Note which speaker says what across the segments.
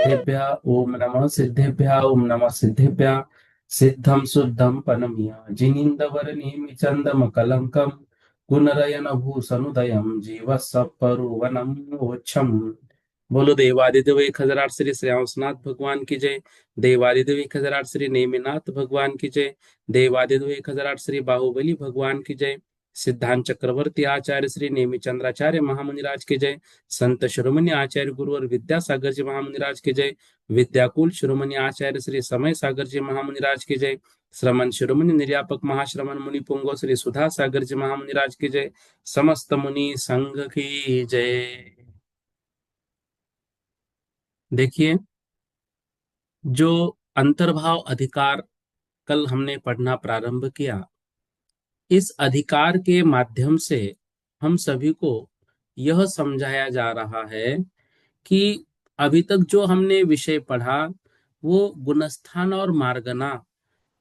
Speaker 1: सिद्धेभ्य ओम नमः सिद्धेभ्य ओम नमः सिद्धेभ्य सिद्धं शुद्धं पनमिया जिनिंदवर नेमि चंदम कलंकम गुणरयन भूषणुदयम जीवसपरुवनम ओच्छम। बोलो देवादिदेव 1008 श्री श्रेयांसनाथ भगवान की जय। देवादिदेव 1008 श्री नेमिनाथ भगवान की जय। देवादिदेव 1008 श्री बाहुबली भगवान की जय। सिद्धांत चक्रवर्ती आचार्य श्री नेमि चंद्राचार्य महामुनिराज की जय। संत शिरोमणि आचार्य गुरु और विद्यासागर जी महामुनिराज की जय। विद्याकुल शिरोमणि आचार्य श्री समय सागर जी महामुनिराज की जय। श्रमण शिरोमणि निर्यापक महाश्रमण मुनि पुंगो श्री सुधा सागर जी महामुनिराज की जय। समस्त मुनि संघ की जय। देखिए, जो अंतर्भाव अधिकार कल हमने पढ़ना प्रारंभ किया, इस अधिकार के माध्यम से हम सभी को यह समझाया जा रहा है कि अभी तक जो हमने विषय पढ़ा वो गुणस्थान और मार्गना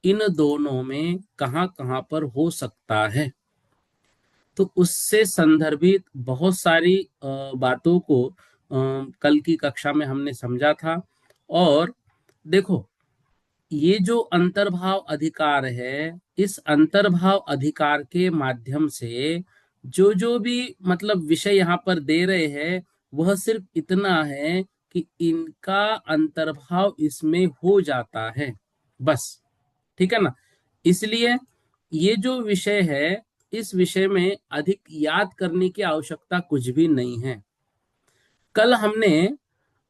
Speaker 1: इन दोनों में कहाँ कहाँ पर हो सकता है। तो उससे संदर्भित बहुत सारी बातों को कल की कक्षा में हमने समझा था। और देखो, ये जो अंतर्भाव अधिकार है, इस अंतर्भाव अधिकार के माध्यम से जो जो भी मतलब विषय यहाँ पर दे रहे हैं, वह सिर्फ इतना है कि इनका अंतर्भाव इसमें हो जाता है, बस। ठीक है ना। इसलिए ये जो विषय है, इस विषय में अधिक याद करने की आवश्यकता कुछ भी नहीं है। कल हमने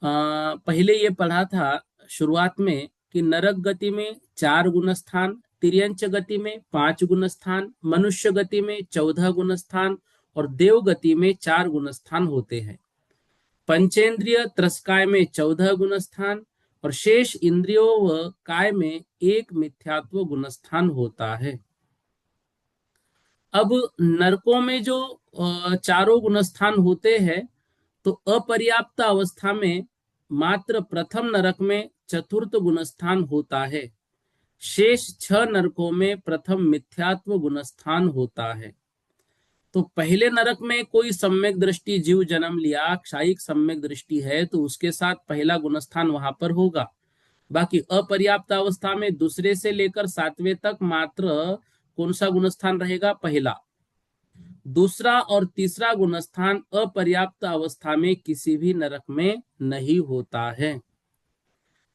Speaker 1: पहले ये पढ़ा था शुरुआत में कि नरक गति में 4 गुणस्थान, तिर्यंच गति में 5 गुणस्थान, मनुष्य गति में 14 गुणस्थान और देव गति में 4 गुणस्थान होते हैं। पंचेंद्रिय त्रस्काय में 14 गुणस्थान और शेष इंद्रियों व काय में 1 मिथ्यात्व गुणस्थान होता है। अब नरकों में जो चारों गुणस्थान होते हैं, तो अपर्याप्त अवस्था में मात्र प्रथम नरक में 4th गुणस्थान होता है। शेष 6 नरकों में प्रथम मिथ्यात्व गुणस्थान होता है। तो पहले नरक में कोई सम्यक दृष्टि जीव जन्म लिया, क्षायिक सम्यक दृष्टि है, तो उसके साथ पहला गुणस्थान वहां पर होगा। बाकी अपर्याप्त अवस्था में दूसरे से लेकर 7वें तक मात्र कौन सा गुणस्थान रहेगा? पहला। दूसरा और तीसरा गुणस्थान अपर्याप्त अवस्था में किसी भी नरक में नहीं होता है।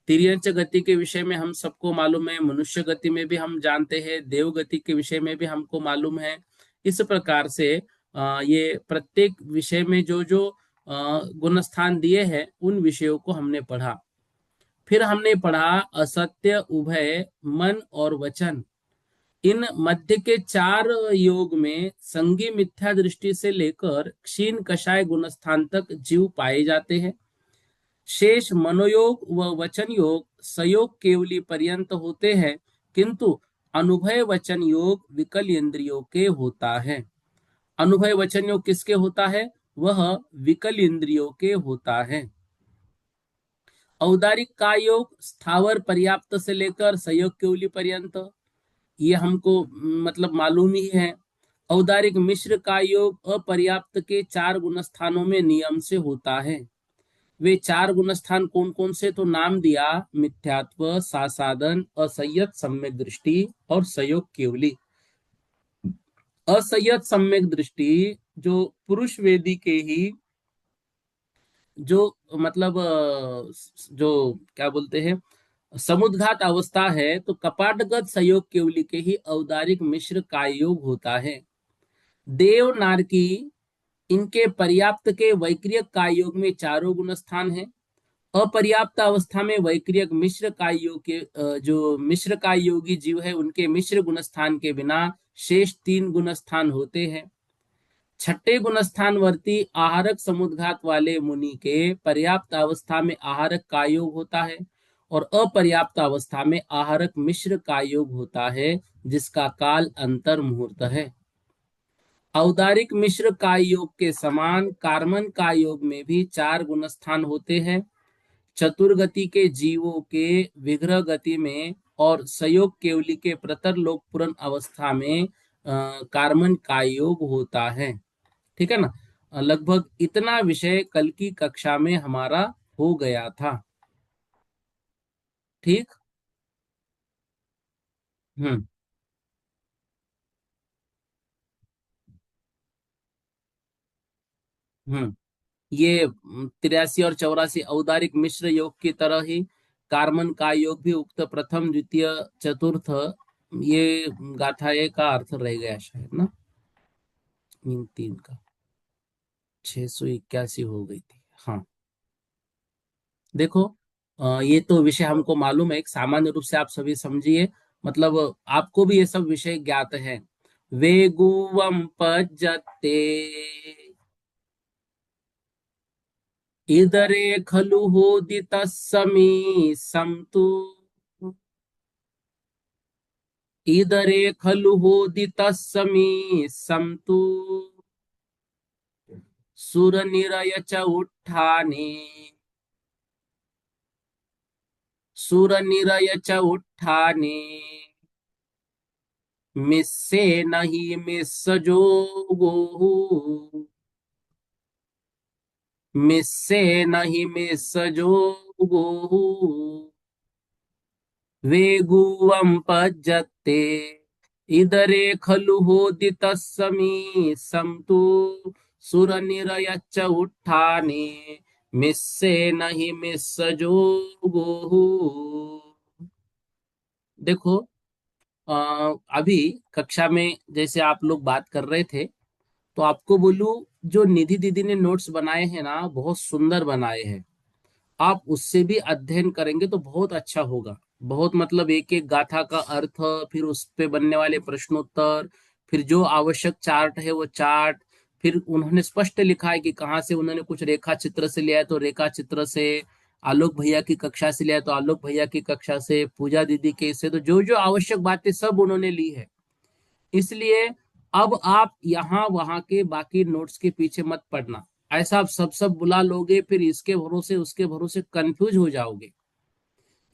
Speaker 1: तिर्यंच गति के विषय में हम सबको मालूम है, मनुष्य गति में भी हम जानते हैं, देव गति के विषय में भी हमको मालूम है। इस प्रकार से ये प्रत्येक विषय में जो जो गुणस्थान दिए हैं, उन विषयों को हमने पढ़ा। फिर हमने पढ़ा असत्य, उभय, मन और वचन, इन मध्य के 4 योग में संगी मिथ्या दृष्टि से लेकर क्षीण कषाय गुणस्थान तक जीव पाए जाते हैं। शेष मनोयोग व वचन योग सयोग केवली पर्यंत होते हैं, किंतु अनुभय वचन योग विकल इंद्रियों के होता है। अनुभय वचन योग किसके होता है? वह विकल इंद्रियों के होता है। औदारिक का योग स्थावर पर्याप्त से लेकर सयोग केवली पर्यंत, ये हमको मतलब मालूम ही है। औदारिक मिश्र का योग अपर्याप्त के 4 गुणस्थानों में नियम से होता है। वे 4 गुणस्थान कौन कौन से? तो नाम दिया, मिथ्यात्व, सासादन, असंयत सम्यक दृष्टि और सयोग केवली। असंयत सम्यक दृष्टि जो पुरुष वेदी के ही जो मतलब जो क्या बोलते हैं, समुद्घात अवस्था है, तो कपाटगत संयोग केवली के ही औदारिक मिश्र का योग होता है। देव नारकी इनके पर्याप्त के वैक्रियक का योग में 4 गुणस्थान है। अपर्याप्त अवस्था में वैक्रियक मिश्र का योग के जो मिश्र का योगी जीव है, उनके मिश्र गुणस्थान के बिना शेष 3 गुणस्थान होते हैं। छठे गुणस्थानवर्ती आहारक समुद्घात वाले मुनि के पर्याप्त अवस्था में आहारक का योग होता है और अपर्याप्त अवस्था में आहारक मिश्र का योग होता है, जिसका काल अंतर मुहूर्त है। औदारिक मिश्र का योग के समान कार्मन का योग में भी चार गुणस्थान होते हैं। चतुर्गति के जीवों के विग्रह गति में और संयोग केवली के प्रतर पूर्ण अवस्था में कार्मन का योग होता है। ठीक है ना। लगभग इतना विषय कल की कक्षा में हमारा हो गया था। ठीक। हम्म। हम्म। ये 83 और 84 औदारिक मिश्र योग की तरह ही कार्मन का योग भी उक्त प्रथम द्वितीय चतुर्थ, ये गाथा का अर्थ रह गया शायद ना, इन तीन का 681 हो गई थी। हाँ। देखो, ये तो विषय हमको मालूम है, एक सामान्य रूप से आप सभी समझिए। मतलब आपको भी ये सब विषय ज्ञात है। वेगुवम पज्जते इदरे खलु होदितस्समी संतु, इदरे खलु होदितस्समी संतु, सुर निरय च उट्ठाने, सुर निरय च उट्ठाने, मिस्से नहीं मिस जोगो, मिस्से नहीं मिस जोगो, वेगुवं पज्जते इदरे खलु होदितस्समी संतु, सुरनिरयच्च उत्थाने मिस्से नहीं मिस जोगो। देखो, अभी कक्षा में जैसे आप लोग बात कर रहे थे, तो आपको बोलूं, जो निधि दीदी ने नोट्स बनाए हैं ना, बहुत सुंदर बनाए हैं। आप उससे भी अध्ययन करेंगे तो बहुत अच्छा होगा। बहुत मतलब एक एक गाथा का अर्थ, फिर उस पे बनने वाले प्रश्नोत्तर, फिर जो आवश्यक चार्ट है वो चार्ट, फिर उन्होंने स्पष्ट लिखा है कि कहाँ से उन्होंने कुछ रेखा चित्र से लिया है तो रेखा चित्र से, आलोक भैया की कक्षा से लिया है तो आलोक भैया की कक्षा से, पूजा दीदी के से, तो जो जो आवश्यक बातें सब उन्होंने ली है। इसलिए अब आप यहाँ वहां के बाकी नोट्स के पीछे मत पड़ना। ऐसा आप सब बुला लोगे, फिर इसके भरोसे उसके भरोसे कंफ्यूज हो जाओगे।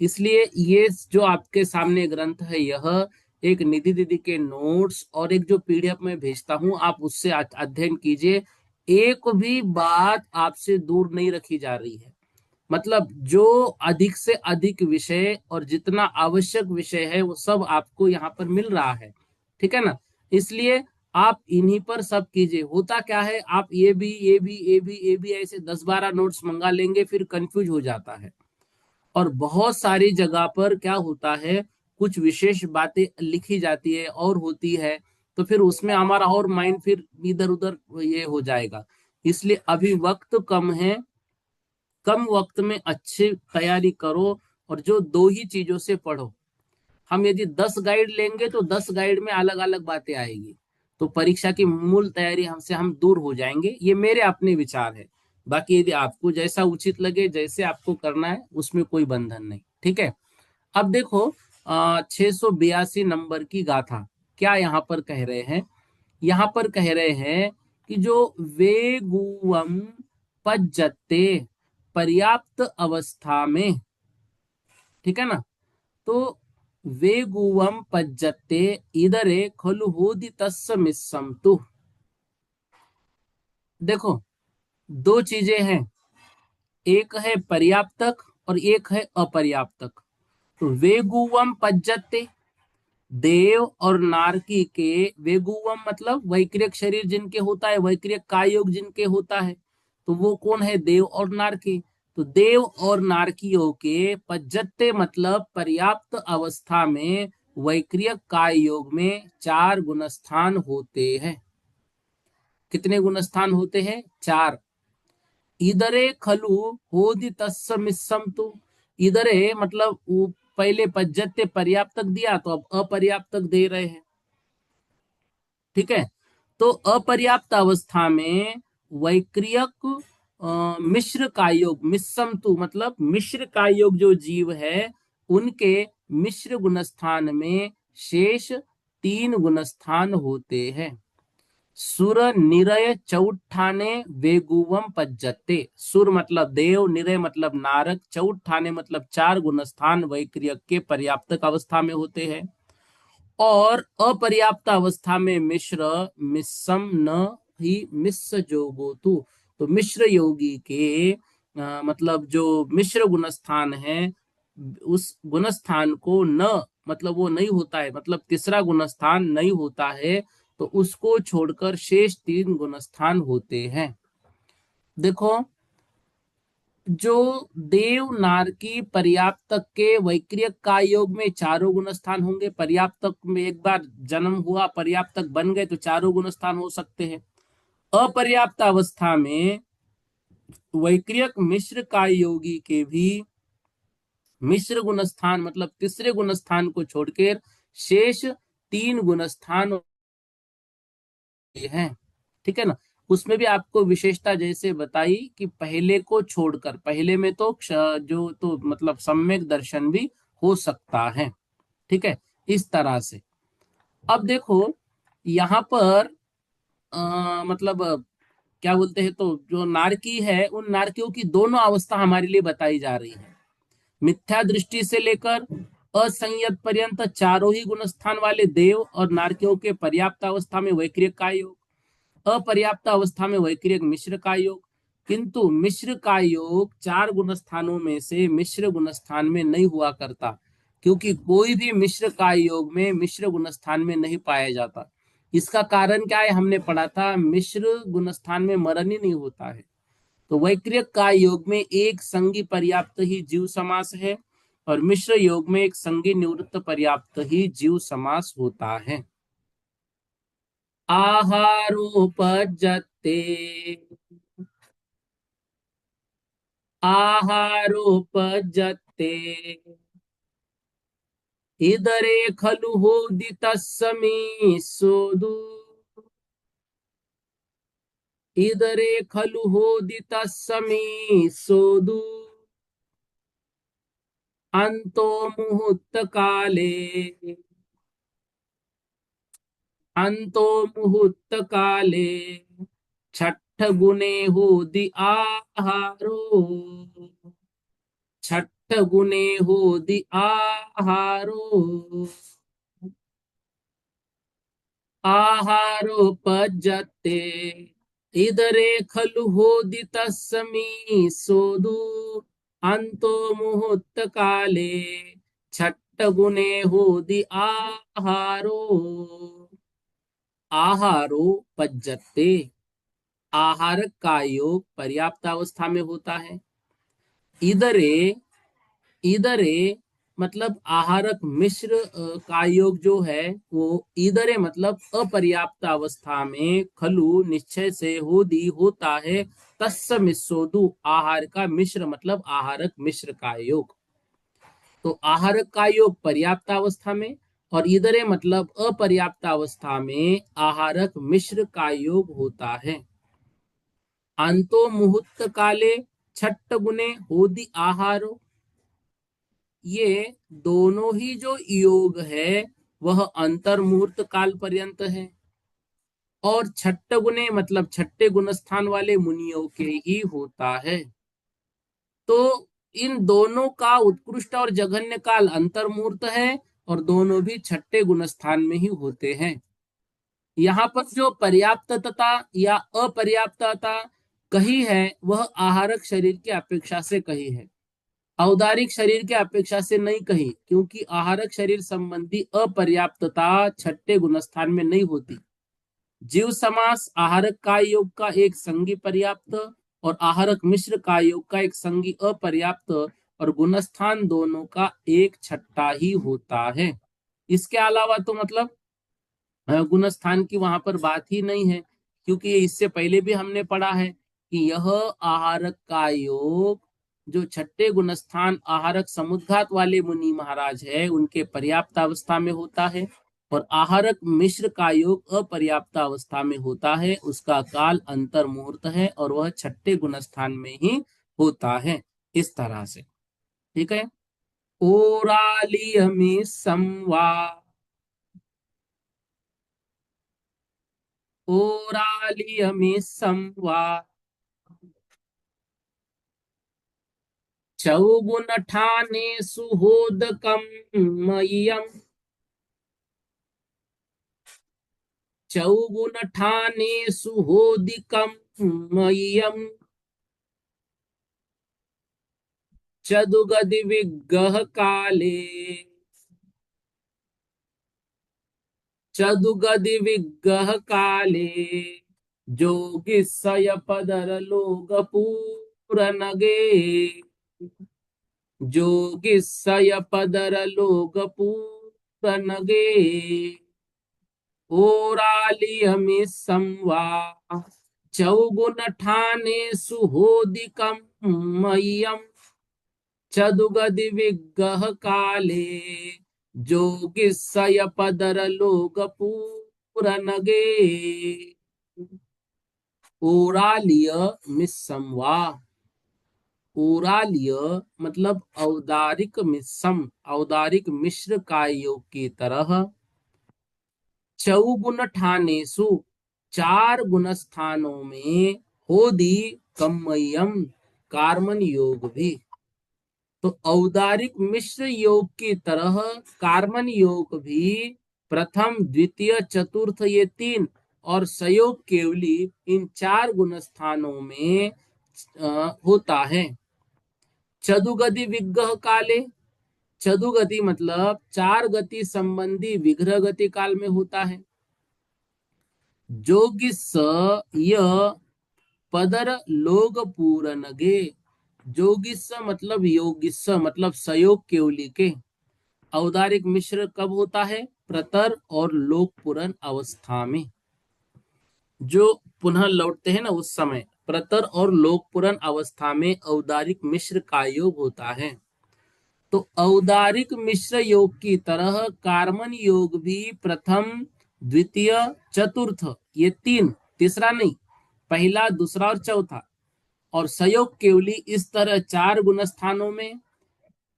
Speaker 1: इसलिए ये जो आपके सामने ग्रंथ है, यह एक निधि दीदी के नोट्स और एक जो पीडीएफ में भेजता हूं, आप उससे अध्ययन कीजिए। एक भी बात आपसे दूर नहीं रखी जा रही है। मतलब जो अधिक से अधिक विषय और जितना आवश्यक विषय है वो सब आपको यहाँ पर मिल रहा है। ठीक है ना। इसलिए आप इन्हीं पर सब कीजिए। होता क्या है, आप ये भी ऐसे 10-12 नोट्स मंगा लेंगे, फिर कंफ्यूज हो जाता है। और बहुत सारी जगह पर क्या होता है, कुछ विशेष बातें लिखी जाती है और होती है, तो फिर उसमें हमारा और माइंड फिर इधर उधर ये हो जाएगा। इसलिए अभी वक्त कम है, कम वक्त में अच्छी तैयारी करो और जो दो ही चीजों से पढ़ो। हम यदि 10 गाइड लेंगे तो 10 गाइड में अलग अलग बातें आएगी, तो परीक्षा की मूल तैयारी हमसे हम दूर हो जाएंगे। ये मेरे अपने विचार है। बाकी यदि आपको जैसा उचित लगे, जैसे आपको करना है, उसमें कोई बंधन नहीं। ठीक है। अब देखो, 682 नंबर की गाथा क्या यहाँ पर कह रहे हैं। यहाँ पर कह रहे हैं कि जो वेगुवम पज्जते, पर्याप्त अवस्था में, ठीक है ना, तो वेगुवम पज्जते इदरे खलु होदि तस्स मिस्सम तु। देखो, दो चीजें हैं, एक है पर्याप्तक और एक है अपर्याप्तक। तो वेगुवम पज्जते, देव और नारकी के, वेगुवम मतलब वैक्रियक शरीर जिनके होता है, वैक्रियक कायोग जिनके होता है, तो वो कौन है, देव और नारकी। तो देव और नारकियों के पज्जत्य मतलब पर्याप्त अवस्था में वैक्रियक काय योग में चार गुणस्थान होते हैं। कितने गुणस्थान होते हैं, चार। इधरे खलु होदि तस्स मिस्सम तु, इधरे मतलब वो पहले पज्जत्य पर्याप्तक दिया तो अब अपर्याप्तक दे रहे हैं। ठीक है। तो अपर्याप्त अवस्था में वैक्रियक मिश्र का योग, मिश्रमतु मतलब मिश्र का योग जो जीव है उनके मिश्र गुणस्थान में शेष 3 गुणस्थान होते हैं। सुर निरय चौठाने वेगुवम पज्जते। सुर मतलब देव, निरय मतलब नारक, चौठाने मतलब 4 गुणस्थान वैक्रियक के पर्याप्तक अवस्था में होते हैं। और अपर्याप्त अवस्था में मिश्र मिश्रम न ही मिश्र जोगोतु। तो मिश्र योगी के मतलब जो मिश्र गुणस्थान है उस गुणस्थान को न मतलब वो नहीं होता है, मतलब तीसरा गुणस्थान नहीं होता है, तो उसको छोड़कर शेष 3 गुणस्थान होते हैं। देखो, जो देव नारकी पर्याप्तक के वैक्रियक का योग में 4 गुणस्थान होंगे। पर्याप्तक में एक बार जन्म हुआ, पर्याप्तक बन गए तो 4 गुणस्थान हो सकते हैं। अपर्याप्त अवस्था में वैक्रियक मिश्र का योगी के भी मिश्र गुणस्थान मतलब तीसरे गुणस्थान को छोड़कर शेष 3 गुणस्थान हैं। ठीक है ना। उसमें भी आपको विशेषता जैसे बताई कि पहले को छोड़कर, पहले में तो जो तो मतलब सम्यक दर्शन भी हो सकता है। ठीक है, इस तरह से। अब देखो यहाँ पर मतलब क्या बोलते हैं, तो जो नारकी है उन नारकियों की दोनों अवस्था हमारे लिए बताई जा रही है। मिथ्या दृष्टि से लेकर असंयत पर्यंत चारों ही गुणस्थान वाले देव और नारकियों के पर्याप्त अवस्था में वैक्रिय का योग, अपर्याप्त अवस्था में वैक्रियक मिश्र का योग। किंतु मिश्र का योग 4 गुणस्थानों में से मिश्र गुणस्थान में नहीं हुआ करता, क्योंकि कोई भी मिश्र का योग में मिश्र गुणस्थान में नहीं पाया जाता। इसका कारण क्या है, हमने पढ़ा था, मिश्र गुणस्थान में मरण ही नहीं होता है। तो वैक्रियक का योग में एक संगी पर्याप्त ही जीव समास है और मिश्र योग में एक संगी निवृत्त पर्याप्त ही जीव समास होता है। आहारोपजते आहारोपजते इदरे खलु होदितस्समी सोदु इदरे खलु होदितस्समी सोदु अंतो मुहूर्त काले अंतो मुहूर्त काले छठ गुणे होदि आहारो छठ गुणे होदि आहारो आहारोपजते इदरे खलु होदितस्समी सोदु अंतो मुहूर्त काले छठ गुणे होदि आहारो आहारो पज्जते। आहारक का योग पर्याप्त अवस्था में होता है। इदरे इदरे मतलब आहारक मिश्र का योग जो है वो इदरे मतलब अपर्याप्त अवस्था में खलु निश्चय से होदी होता है, तस्स मिस्सोदु आहार का मिश्र मतलब आहारक मिश्र का योग। तो आहारक का योग पर्याप्त अवस्था में और इदरे मतलब अपर्याप्त अवस्था में आहारक मिश्र का योग होता है। अंतो मुहूर्त काले छठ गुणे होदी आहारो, ये दोनों ही जो योग है वह अंतर मुहूर्त काल पर्यंत है और छठ गुणे मतलब छठे गुणस्थान वाले मुनियों के ही होता है। तो इन दोनों का उत्कृष्ट और जघन्य काल अंतर मुहूर्त है और दोनों भी छठे गुणस्थान में ही होते हैं। यहाँ पर जो पर्याप्तता या अपर्याप्तता कही है वह आहारक शरीर की अपेक्षा से कही है, औदारिक शरीर की अपेक्षा से नहीं कही, क्योंकि आहारक शरीर संबंधी अपर्याप्तता छठे गुणस्थान में नहीं होती। जीव समास आहारक काय योग का एक संगी पर्याप्त और आहारक मिश्र काय योग का एक संगी अपर्याप्त और गुणस्थान दोनों का एक छठा ही होता है। इसके अलावा तो मतलब गुणस्थान की वहां पर बात ही नहीं है, क्योंकि इससे पहले भी हमने पढ़ा है कि यह आहारक का योग जो छठे गुणस्थान आहारक समुद्घात वाले मुनि महाराज है उनके पर्याप्त अवस्था में होता है। और आहारक मिश्र का योग अपर्याप्त अवस्था में होता है, उसका काल अंतर मुहूर्त है और वह छठे गुणस्थान में ही होता है। इस तरह से, ठीक है। ओरालियमी संवा, ओरालियमी संवा, चौगुन ठाने सुहोदकम मह्यम, चौगुन ठाने सुहोदिकम मह्यम, चदुगदि विग्रह काले, चदुगदि विग्रह काले, जोगिसय पदर लोग पूरनगे, जोगिसय पदर लोग पूरनगे, ओरालियमि संवा, चौगुन ठाने सुहोदिकम मह्यम, चदुगदि विग्रह काले, जोगिसय पदर लोग पूरनगे, ओरालिय मिसंवा। ओरालिय मतलब औदारिक मिश्रम, औदारिक मिश्र का योग की तरह, चौगुन ठानेसु चार गुण स्थानों में, होदी कमयम कार्मन योग भी। तो औदारिक मिश्र योग की तरह कार्मन योग भी प्रथम द्वितीय चतुर्थ ये तीन और सयोग केवली इन चार गुण स्थानों में होता है। चतुगति विग्रह काले, चतुगति मतलब चार गति संबंधी विग्रह गति काल में होता है। जोगिस य पदर लोग पूरनगे, जोगिस मतलब योगिस मतलब सयोग केवली के। औदारिक मिश्र कब होता है? प्रतर और लोक पूरन अवस्था में, जो पुनः लौटते हैं ना उस समय प्रतर और लोक पूरन अवस्था में औदारिक मिश्र का योग होता है। तो औदारिक मिश्र योग की तरह कार्मन योग भी प्रथम द्वितीय चतुर्थ ये तीन, तीसरा नहीं, पहला दूसरा और चौथा, और सयोग केवली इस तरह चार गुण स्थानों में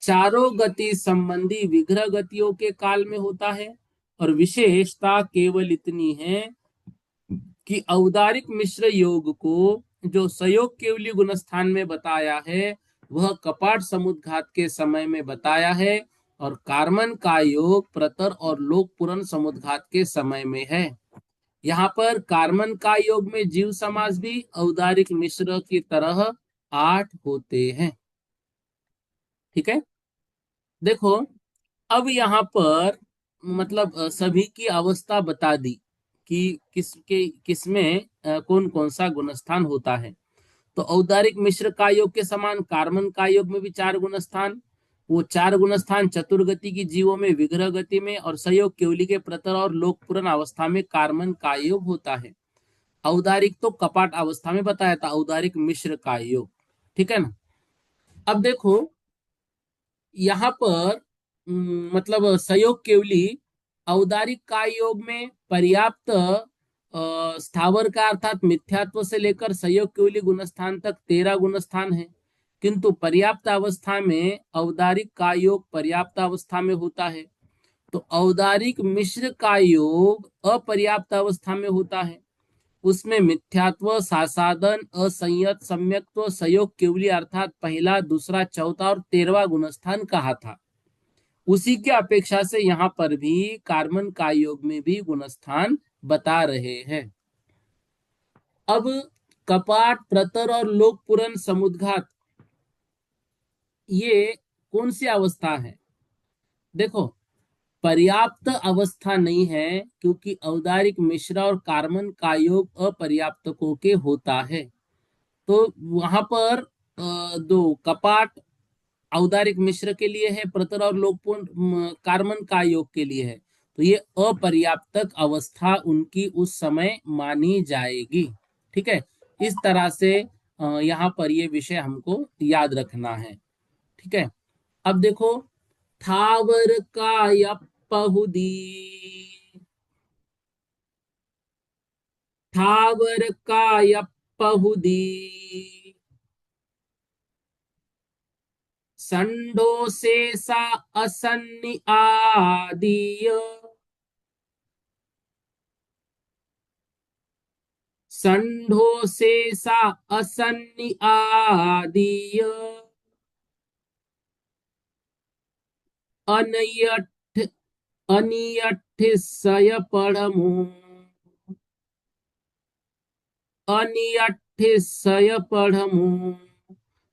Speaker 1: चारों गति संबंधी विग्रह गतियों के काल में होता है। और विशेषता केवल इतनी है कि औदारिक मिश्र योग को जो सयोग केवली गुण स्थान में बताया है वह कपाट समुद्घात के समय में बताया है, और कार्मन का योग प्रतर और लोक पूरन समुद्घात के समय में है। यहाँ पर कार्मन का योग में जीव समास भी औदारिक मिश्र की तरह 8 होते हैं। ठीक है, देखो अब यहाँ पर मतलब सभी की अवस्था बता दी कि किसमें कौन कौन सा गुणस्थान होता है। तो औदारिक मिश्र का योग के समान कार्बन का योग में भी चार गुणस्थान, वो चार गुणस्थान चतुर्गति की जीवों में विग्रह गति में और सहयोग केवली के प्रतर और लोकपूर्ण अवस्था में कार्बन का योग होता है। औदारिक तो कपाट अवस्था में बताया था, औदारिक मिश्र का योग। ठीक है ना। अब देखो यहाँ पर मतलब सहयोग केवली औदारिक का योग में पर्याप्त स्थावर का अर्थात मिथ्यात्व से लेकर सहयोग केवली गुणस्थान तक 13 गुणस्थान है, किंतु पर्याप्त अवस्था में औदारिक का योग पर्याप्त अवस्था में होता है। तो औदारिक मिश्र का योग अपर्याप्त अवस्था में होता है, उसमें मिथ्यात्व सासादन असंयत सम्यक्त्व सहयोग केवली अर्थात पहला दूसरा चौथा और 13वां गुणस्थान कहा था। उसी के अपेक्षा से यहाँ पर भी कार्बन का योग में भी गुणस्थान बता रहे हैं। अब कपाट प्रतर और लोक पूरन समुद्घात ये कौन सी अवस्था है? देखो पर्याप्त अवस्था नहीं है, क्योंकि औदारिक मिश्रा और कार्बन का योग अपर्याप्तकों के होता है। तो वहां पर दो कपाट औदारिक मिश्र के लिए है, प्रतर और लोकपूर्ण कार्बन का योग के लिए है। तो ये अपर्याप्तक अवस्था उनकी उस समय मानी जाएगी। ठीक है, इस तरह से यहाँ पर ये विषय हमको याद रखना है। ठीक है, अब देखो थावर काय पहुदी, ठावर काय पहुदी, संडो से सा असन्नि आदिय, संडो से सा असन्नि आदिय, अनयठ अनियठ सय पढ़मु, अनियठ सय पढ़मु,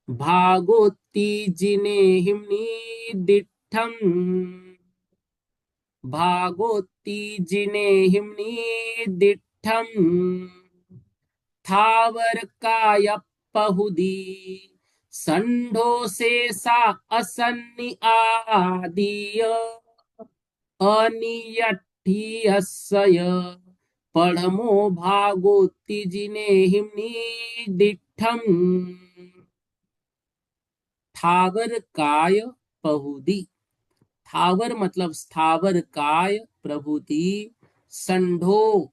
Speaker 1: भागोती जिने हिमनी दिठम, भागोती जिने हिमनी दिठम, थावर काय पहुदी, संढो से सा असन्नि आदिय, अनियठियस्य पढ़मो भागोती जिने हिमनी दिठम, थावर काय पहुदी। थावर मतलब स्थावर, काय प्रभुति, संढो,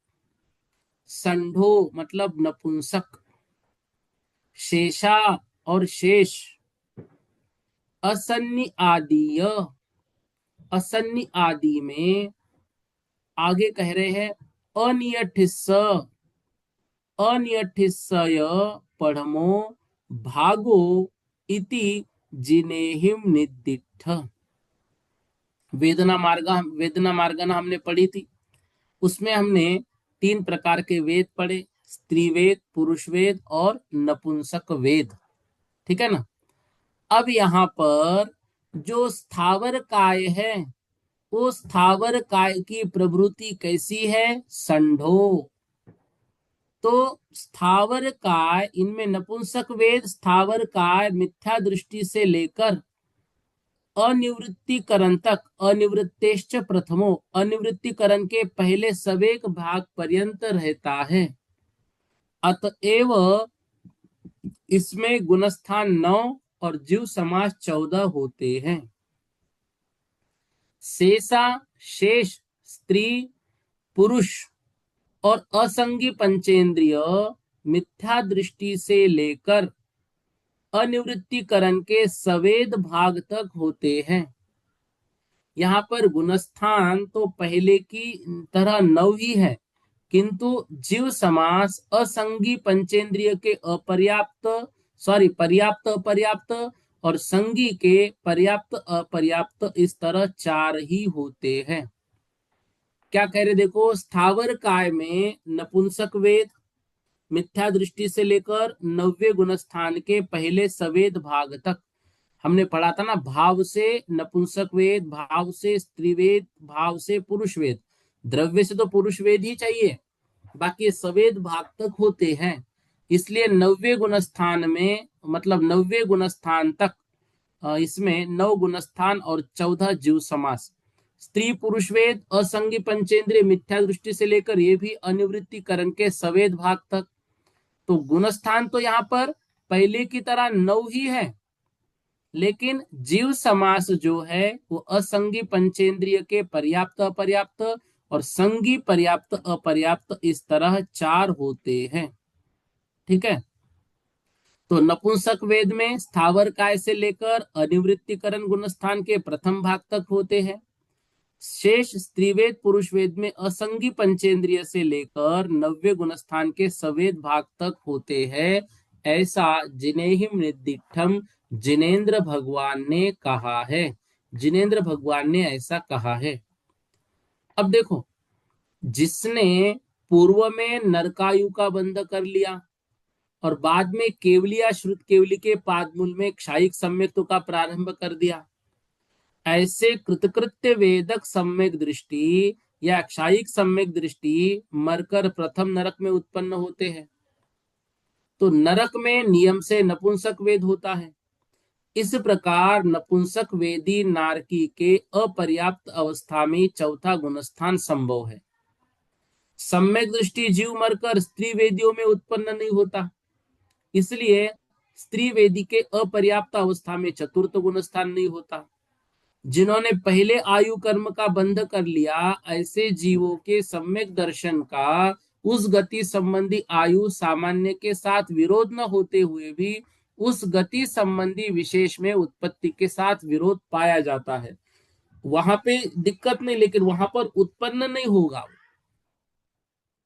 Speaker 1: संढो मतलब नपुंसक, शेषा और शेष, असन्नि आदिय, असन्नि आदि में आगे कह रहे हैं अनियठिस, अनियठिसय पढ़मो भागो इति जिनेहिम निदिठ। वेदना मार्गना हमने पढ़ी थी, उसमें हमने 3 प्रकार के वेद पढ़े, स्त्री वेद, पुरुष वेद और नपुंसक वेद, ठीक है ना। अब यहाँ पर जो स्थावर काय है, वो स्थावर काय की प्रवृत्ति कैसी है, संढो। तो स्थावर काय, इनमें नपुंसक वेद स्थावर काय मिथ्या दृष्टि से लेकर अनिवृत्तिकरण तक, अनिवृत्तेश्च प्रथमो, अनिवृत्तिकरण के पहले सवेक भाग पर्यंत रहता है। अतएव इसमें गुणस्थान 9 और जीव समास 14 होते हैं। शेषा, शेष, स्त्री, पुरुष और असंगी पंचेंद्रिय मिथ्या दृष्टि से लेकर अनिवृत्तिकरण के सवेद भाग तक होते हैं। यहाँ पर गुणस्थान तो पहले की तरह 9 ही है, किंतु जीव समास असंगी पंचेंद्रिय के अपर्याप्त, पर्याप्त अपर्याप्त और संगी के पर्याप्त अपर्याप्त, इस तरह 4 ही होते हैं। क्या कह रहे, देखो, स्थावर काय में नपुंसक वेद मिथ्या दृष्टि से लेकर 90 गुणस्थान के पहले सवेद भाग तक हमने पढ़ा था ना। भाव से नपुंसक वेद, भाव से स्त्री वेद, भाव से पुरुष वेद, द्रव्य से तो पुरुष वेद ही चाहिए, बाकी सवेद भाग तक होते हैं। इसलिए 90 गुणस्थान में, मतलब 90 गुणस्थान तक, इसमें 9 गुणस्थान और 14 जीव समास। स्त्री पुरुष वेद असंगी पंचेंद्रिय मिथ्या दृष्टि से लेकर ये भी अनिवृत्तिकरण के सवेद भाग तक। तो गुणस्थान तो यहाँ पर पहले की तरह 9 ही है, लेकिन जीव समास जो है वो असंगी पंचेंद्रिय के पर्याप्त अपर्याप्त और संगी पर्याप्त अपर्याप्त, इस तरह 4 होते हैं, ठीक है। तो नपुंसक वेद में स्थावर काय से लेकर अनिवृत्तिकरण गुणस्थान के प्रथम भाग तक होते हैं। शेष स्त्रीवेद पुरुष वेद में असंगी पंचेंद्रिय से लेकर 90 गुणस्थान के सवेद भाग तक होते हैं। ऐसा जिनेहिम निर्दिठम, जिनेन्द्र भगवान ने कहा है, जिनेन्द्र भगवान ने ऐसा कहा है। अब देखो, जिसने पूर्व में नरकायु का बंध कर लिया और बाद में केवलिया श्रुत केवली के पादमूल में क्षायिक सम्यक्तों का प्रारंभ कर दिया, ऐसे कृतकृत्य वेदक सम्यक दृष्टि या क्षायिक सम्यक दृष्टि मरकर प्रथम नरक में उत्पन्न होते हैं। तो नरक में नियम से नपुंसक वेद होता है। इस प्रकार नपुंसक वेदी नारकी के अपर्याप्त अवस्था में चौथा गुणस्थान संभव है। सम्यक दृष्टि जीव मरकर स्त्री वेदियों में उत्पन्न नहीं होता, इसलिए स्त्री वेदी के अपर्याप्त अवस्था में चतुर्थ गुणस्थान नहीं होता। जिन्होंने पहले आयु कर्म का बंध कर लिया, ऐसे जीवों के सम्यक दर्शन का उस गति संबंधी आयु सामान्य के साथ विरोध न होते हुए भी उस गति संबंधी विशेष में उत्पत्ति के साथ विरोध पाया जाता है। वहां पे दिक्कत नहीं, लेकिन वहां पर उत्पन्न नहीं होगा।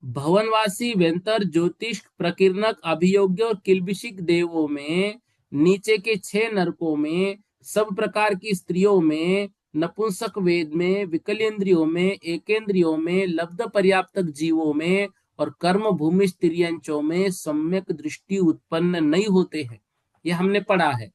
Speaker 1: भवनवासी व्यंतर ज्योतिष प्रकीर्णक अभियोग्य और किल्बिशिक देवों में, नीचे के 6 नरकों में, सब प्रकार की स्त्रियों में, नपुंसक वेद में, विकलेंद्रियों में, एकेंद्रियों में, लब्ध पर्याप्तक जीवों में और कर्म भूमि स्त्रियंचों में सम्यक दृष्टि उत्पन्न नहीं होते हैं। यह हमने पढ़ा है।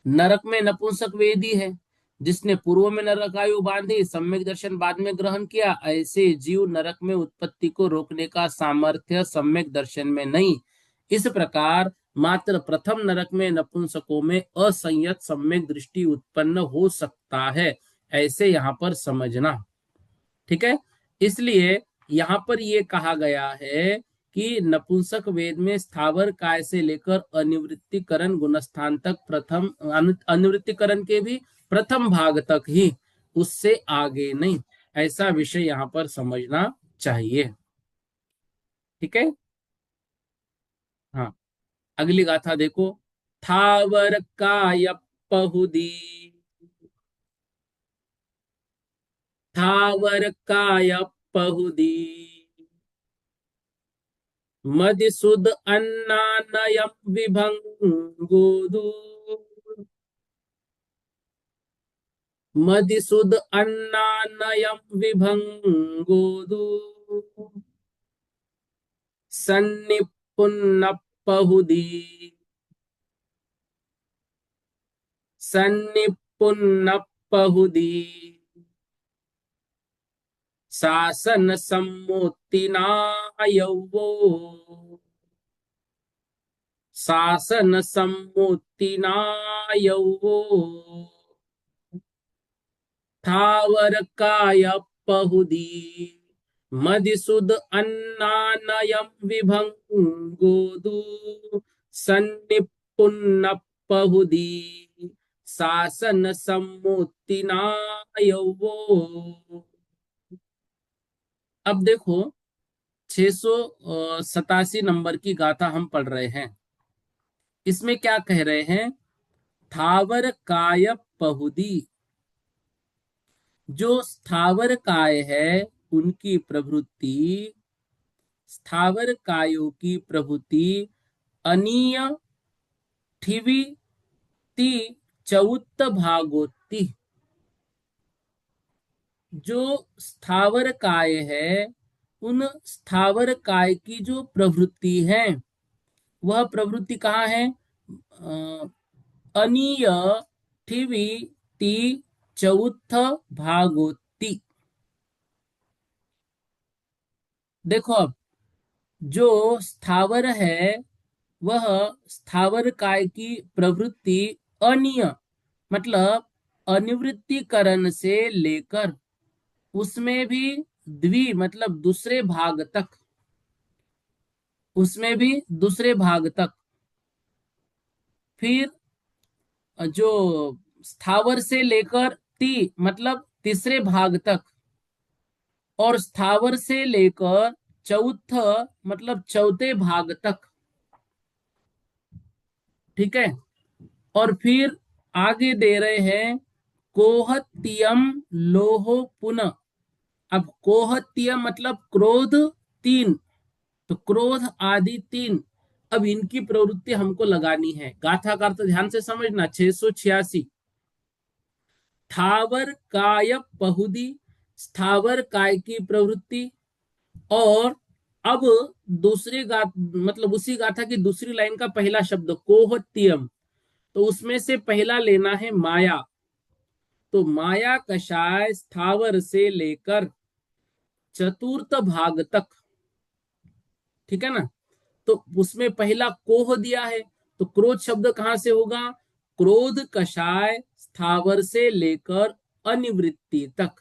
Speaker 1: नरक में नपुंसक वेदी है, जिसने पूर्व में नरकायु बांधी, सम्यक दर्शन बाद में ग्रहण किया। ऐसे जीव नरक में उत्पत्ति को रोकने का सामर्थ्य सम्यक दर्शन में नहीं। इस प्रकार मात्र प्रथम नरक में नपुंसकों में असंयत सम्यक दृष्टि उत्पन्न हो सकता है, ऐसे यहाँ पर समझना। ठीक है। इसलिए यहाँ पर ये कहा गया है कि नपुंसक वेद में स्थावर काय से लेकर अनिवृत्तिकरण गुणस्थान तक, प्रथम अनिवृत्तिकरण के भी प्रथम भाग तक ही, उससे आगे नहीं, ऐसा विषय यहाँ पर समझना चाहिए। ठीक है। हाँ, अगली गाथा देखो। थावर काय पहुदी, थावर काय पहुदी, मदिसुद अन्नानयम विभंगोदू, मदिसुद अन्नानयम विभंगोदू, सन्निपुन्नपहुदी, सन्निपुन्नपहुदी, शासन सम्मोतिनायवो, शासन सम्मोतिनायवो, थावर काय पहुदी, मदिसुद अन्नानयम विभंगोदू, सन्निपुन्नपहुदी, शासन सम्मोतिनायवो। अब देखो, 687 नंबर की गाथा हम पढ़ रहे हैं। इसमें क्या कह रहे हैं? थावर काय पहुदी, जो स्थावर काय है उनकी प्रवृत्ति, स्थावर कायों की प्रवृत्ति अनीय ठिवी ती चौत्त भागोती, जो स्थावर काय है उन स्थावर काय की जो प्रवृत्ति है, वह प्रवृत्ति कहाँ है? अनीय ठिवी ती चौथ भागोती। देखो, अब जो स्थावर है वह स्थावर काय की प्रवृत्ति अनिय मतलब अनिवृत्तिकरण से लेकर उसमें भी द्वि मतलब दूसरे भाग तक, उसमें भी दूसरे भाग तक, फिर जो स्थावर से लेकर ती मतलब तीसरे भाग तक, और स्थावर से लेकर चौथ मतलब चौथे भाग तक। ठीक है। और फिर आगे दे रहे हैं कोहत्यम लोहो पुनः। अब कोहत्यम मतलब क्रोध 3, तो क्रोध आदि 3, अब इनकी प्रवृत्ति हमको लगानी है। गाथा का अर्थ ध्यान से समझना। 686, स्थावर काय पहुदी, स्थावर काय की प्रवृत्ति। और अब दूसरी मतलब उसी गाथा की दूसरी लाइन का पहला शब्द कोहत्यम, तो उसमें से पहला लेना है माया। तो माया कषाय स्थावर से लेकर चतुर्थ भाग तक। ठीक है ना। तो उसमें पहला कोह दिया है, तो क्रोध शब्द कहां से होगा? क्रोध कषाय स्थावर से लेकर अनिवृत्ति तक।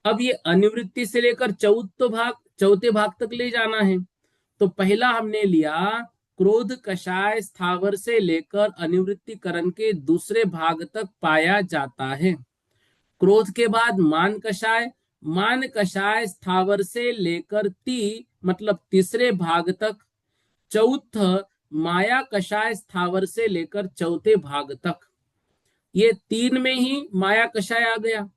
Speaker 1: अब ये अनिवृत्ति से लेकर चौथे भाग तक ले जाना है। तो पहला हमने लिया क्रोध कषाय स्थावर से लेकर अनिवृत्तिकरण के दूसरे भाग तक पाया जाता है। क्रोध के बाद मान कषाय, मान कषाय स्थावर से लेकर मतलब तीसरे भाग तक। चौथ माया कषाय स्थावर से लेकर चौथे भाग तक। ये तीन में ही माया कषाय आ गया।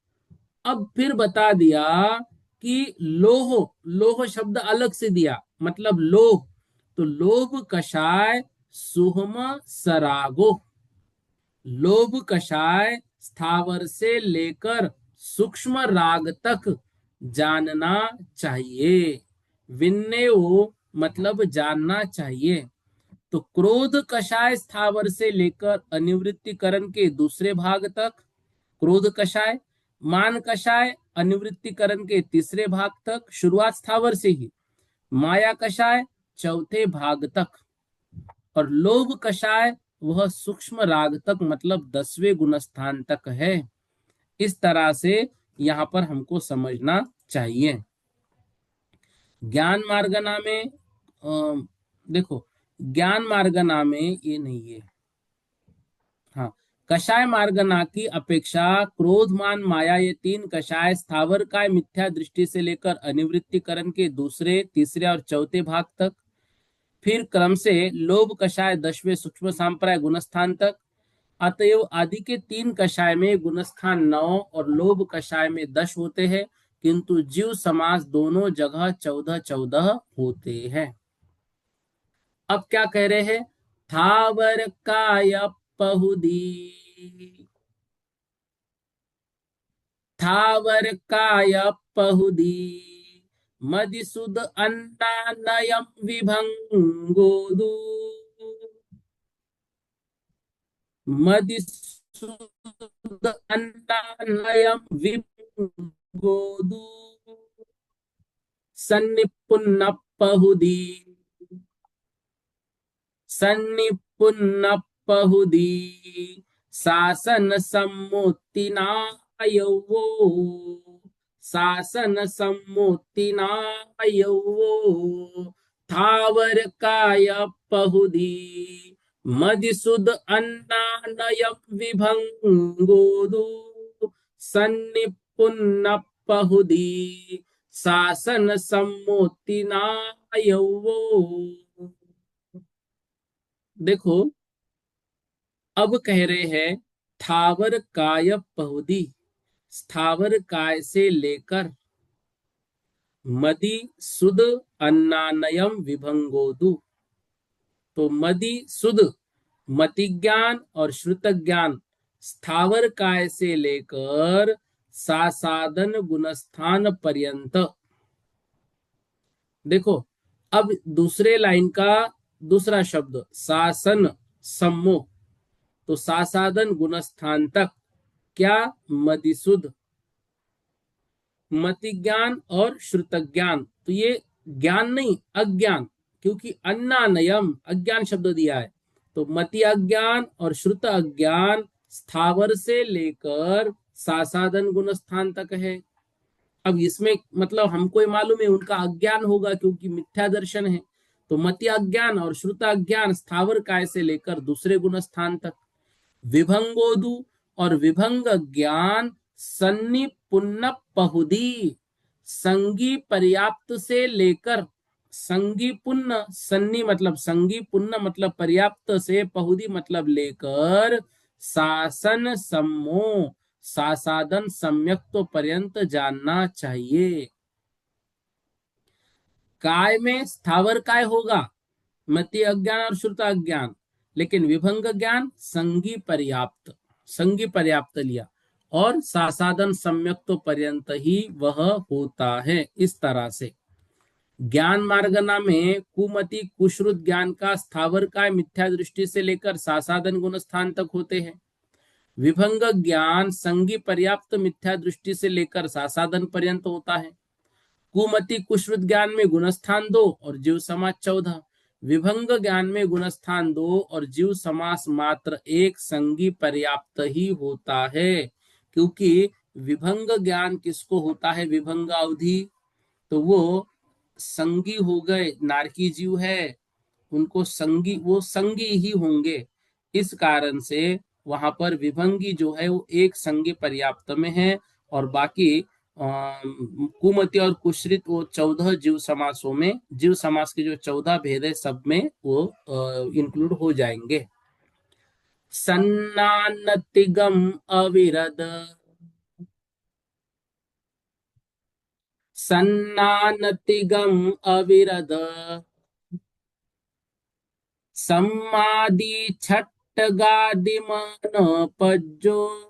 Speaker 1: अब फिर बता दिया कि लोह, लोह शब्द अलग से दिया, मतलब लोह, तो लोभ कषाय सुहम सरागो। लोभ कषाय स्थावर से लेकर सूक्ष्म राग तक जानना चाहिए। विन्नेओ मतलब जानना चाहिए। तो क्रोध कषाय स्थावर से लेकर अनिवृत्तिकरण के दूसरे भाग तक क्रोध कषाय। मान कषाय अनिवृत्तिकरण के तीसरे भाग तक, शुरुआत स्थावर से ही। माया कषाय चौथे भाग तक। और लोभ कषाय वह सूक्ष्म राग तक, मतलब 10वें गुणस्थान तक है। इस तरह से यहां पर हमको समझना चाहिए। ज्ञान मार्गना में देखो, ज्ञान मार्गना में ये नहीं है। हाँ, कषाय मार्गना की अपेक्षा क्रोध मान माया ये तीन कषाय स्थावर काय मिथ्या दृष्टि से लेकर अनिवृत्तिकरण के दूसरे, तीसरे और चौथे भाग तक। फिर क्रम से लोभ कषाय 10वें सूक्ष्म सांप्राय गुणस्थान तक। अतएव आदि के तीन कषाय में गुणस्थान 9 और लोभ कषाय में 10 होते हैं, किंतु जीव समास दोनों जगह 14-14 होते हैं। अब क्या कह रहे हैं? थावर काय पहुदी, थावर काय पहुदी, मदिसुद अन्नानयम विभंगोदू, मदिसुद अन्नानयम विभंगोदू, सन्निपुन्न पहुदी, सन्निपुन्नपहुदी, शासन सम्मुतिनायवो, शासन सम्मुतिनायवो, थावर काय पहुदी, मदिसुद अन्नानयम विभंगोदु, सन्निपुन्नपहुदी, शासन सम्मुतिनायवो। देखो, अब कह रहे हैं थावर काय पहुदी, स्थावर काय से लेकर मदि सुद अन्नानयम विभंगोदु। तो मदि सुद मति ज्ञान और श्रुत ज्ञान स्थावर काय से लेकर सासादन गुणस्थान पर्यंत। देखो, अब दूसरे लाइन का दूसरा शब्द शासन सम्मो, तो सासादन गुणस्थान तक क्या? मदिसुद, मति ज्ञान और श्रुत ज्ञान। तो ये ज्ञान नहीं, अज्ञान, क्योंकि अन्नानयम अज्ञान शब्द दिया है। तो मति अज्ञान और श्रुत अज्ञान स्थावर से लेकर सासादन गुणस्थान तक है। अब इसमें मतलब हमको ये मालूम है उनका अज्ञान होगा, क्योंकि मिथ्या दर्शन है। तो मति अज्ञान और श्रुत अज्ञान स्थावर काय से लेकर दूसरे गुण स्थान तक। विभंगोदु और विभंग ज्ञान सन्नी पुन्न पहुदी, संगी पर्याप्त से लेकर, संगी पुण्य, सन्नी मतलब संगी, पुण्य मतलब पर्याप्त से, पहुदी मतलब लेकर, शासन सम्मो सासादन सम्यक तो पर्यंत जानना चाहिए। काय में स्थावर काय होगा, मति अज्ञान और श्रुत अज्ञान, लेकिन विभंग ज्ञान संगी पर्याप्त, संगी पर्याप्त लिया, और सासादन सम्यक तो पर्यंत ही वह होता है। इस तरह से ज्ञान मार्गना में कुमति कुश्रुत ज्ञान का स्थावर काय मिथ्या दृष्टि से लेकर सासादन गुण स्थान तक होते हैं। विभंग ज्ञान संगी पर्याप्त मिथ्या दृष्टि से लेकर सासादन पर्यंत होता है। कुमति कुश्रुत ज्ञान में गुणस्थान 2 और जीव समास 14। विभंग ज्ञान में गुणस्थान 2 और जीव समास मात्र 1 संगी पर्याप्त ही होता है। क्योंकि विभंग ज्ञान किसको होता है? विभंग अवधि, तो वो संगी हो गए, नारकी जीव है, उनको संगी, वो संगी ही होंगे। इस कारण से वहां पर विभंगी जो है वो एक संगी पर्याप्त में है, और बाकी कुमति और कुश्रित, वो 14 जीव समासों में, जीव समास के जो 14 भेद है सब में वो इंक्लूड हो जाएंगे। सन्नानतिगम अविरद, सन्नानतिगम अविरद, सम्मादी छट्टगादिमान पज्जो,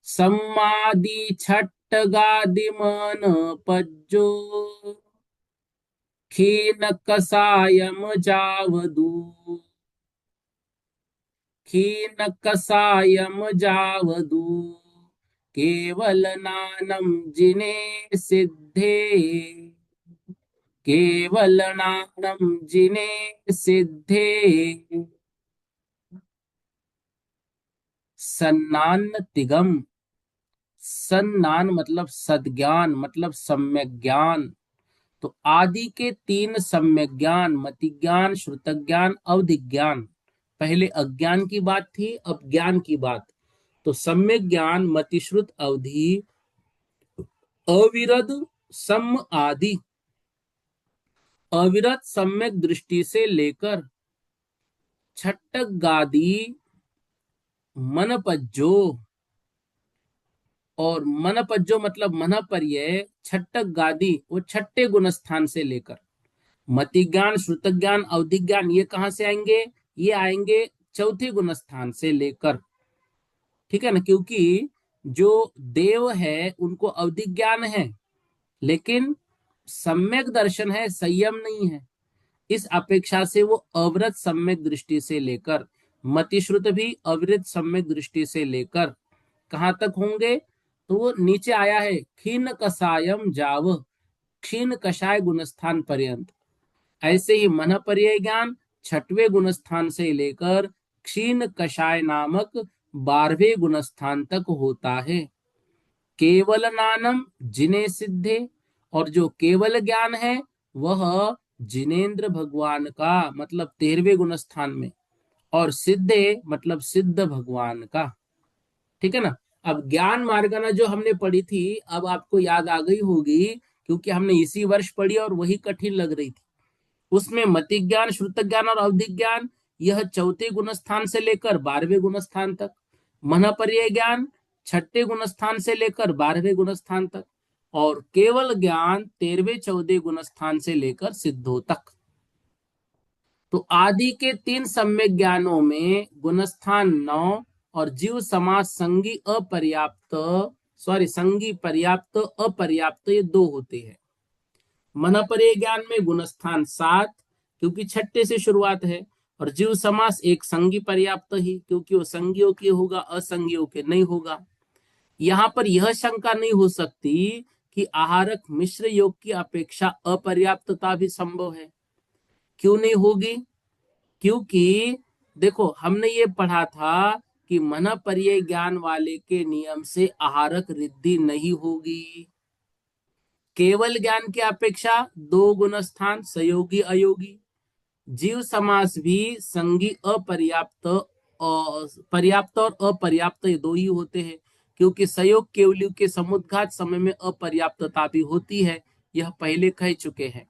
Speaker 1: सम्मादी छट्टगादिमान पज्जो, खीन कसायम जावदू, खीन कसायम जावदू, केवल नानम जिने सिद्धे, केवल नानम जिने सिद्धे। सन्नान तिगम, सन्नान मतलब सद्ज्ञान, मतलब सम्यक ज्ञान। तो आदि के तीन सम्यक ज्ञान, मति ज्ञान, श्रुत ज्ञान, अवधि ज्ञान। पहले अज्ञान की बात थी, अब ज्ञान की बात। तो सम्यक ज्ञान, मति, श्रुत, अवधि, अविरत, सम आदि, अविरत सम्यक दृष्टि से लेकर छट्टक गादी मनपज्जो, और मनपज्जो मतलब मन पर्य, छट्टक गादी वो छठे गुण स्थान से लेकर, मति ज्ञान, श्रुत ज्ञान, अवधि ज्ञान, ये कहां से आएंगे? ये आएंगे चौथे गुण स्थान से लेकर। ठीक है ना, क्योंकि जो देव है उनको अवधि ज्ञान है, लेकिन सम्यक दर्शन है, संयम नहीं है। इस अपेक्षा से वो अवृत सम्यक दृष्टि से लेकर, मतिश्रुत भी अवृत सम्यक दृष्टि से लेकर कहां तक होंगे? तो वो नीचे आया है, क्षीण कसायम जाव, क्षीण कषाय गुणस्थान पर्यंत। ऐसे ही मन पर्याय ज्ञान छठवें गुणस्थान से लेकर क्षीण कषाय नामक 12वें गुणस्थान तक होता है। केवल नानम जिने सिद्धे, और जो केवल ज्ञान है वह जिनेन्द्र भगवान का, मतलब 13वें गुण स्थान में, और सिद्धे मतलब सिद्ध भगवान का। ठीक है ना। अब ज्ञान मार्गना जो हमने पढ़ी थी, अब आपको याद आ गई होगी, क्योंकि हमने इसी वर्ष पढ़ी और वही कठिन लग रही थी। उसमें मति ज्ञान, श्रुत ज्ञान और अवधि ज्ञान, यह चौथे गुण स्थान से लेकर 12वें गुण स्थान तक। मन पर्याय ज्ञान छठे गुण स्थान से लेकर 12वें गुण स्थान तक, और केवल ज्ञान 13वें 14वें गुण स्थान से लेकर सिद्धों तक। तो आदि के तीन सम्यक ज्ञानों में गुणस्थान 9 और जीव समाज संगी अपर्याप्त, सॉरी संगी पर्याप्त अपर्याप्त, ये दो होते हैं। मन पर्याय ज्ञान में गुणस्थान 7, क्योंकि छठे से शुरुआत है, और जीव समास एक संगी पर्याप्त ही, क्योंकि वो संगियों के होगा, असंगियों के नहीं होगा। यहां पर यह शंका नहीं हो सकती कि आहारक मिश्र योग की अपेक्षा अपर्याप्तता भी संभव है। क्यों नहीं होगी? क्योंकि देखो, हमने ये पढ़ा था कि मन पर्याय ज्ञान वाले के नियम से आहारक रिद्धि नहीं होगी। केवल ज्ञान की अपेक्षा दो गुण स्थान सहयोगी अयोगी। जीव समास भी संगी अपर्याप्त, पर्याप्त और अपर्याप्त ये दो ही होते हैं, क्योंकि सहयोग केवलियों के समुद्घात समय में अपर्याप्तता भी होती है, यह पहले कह चुके हैं।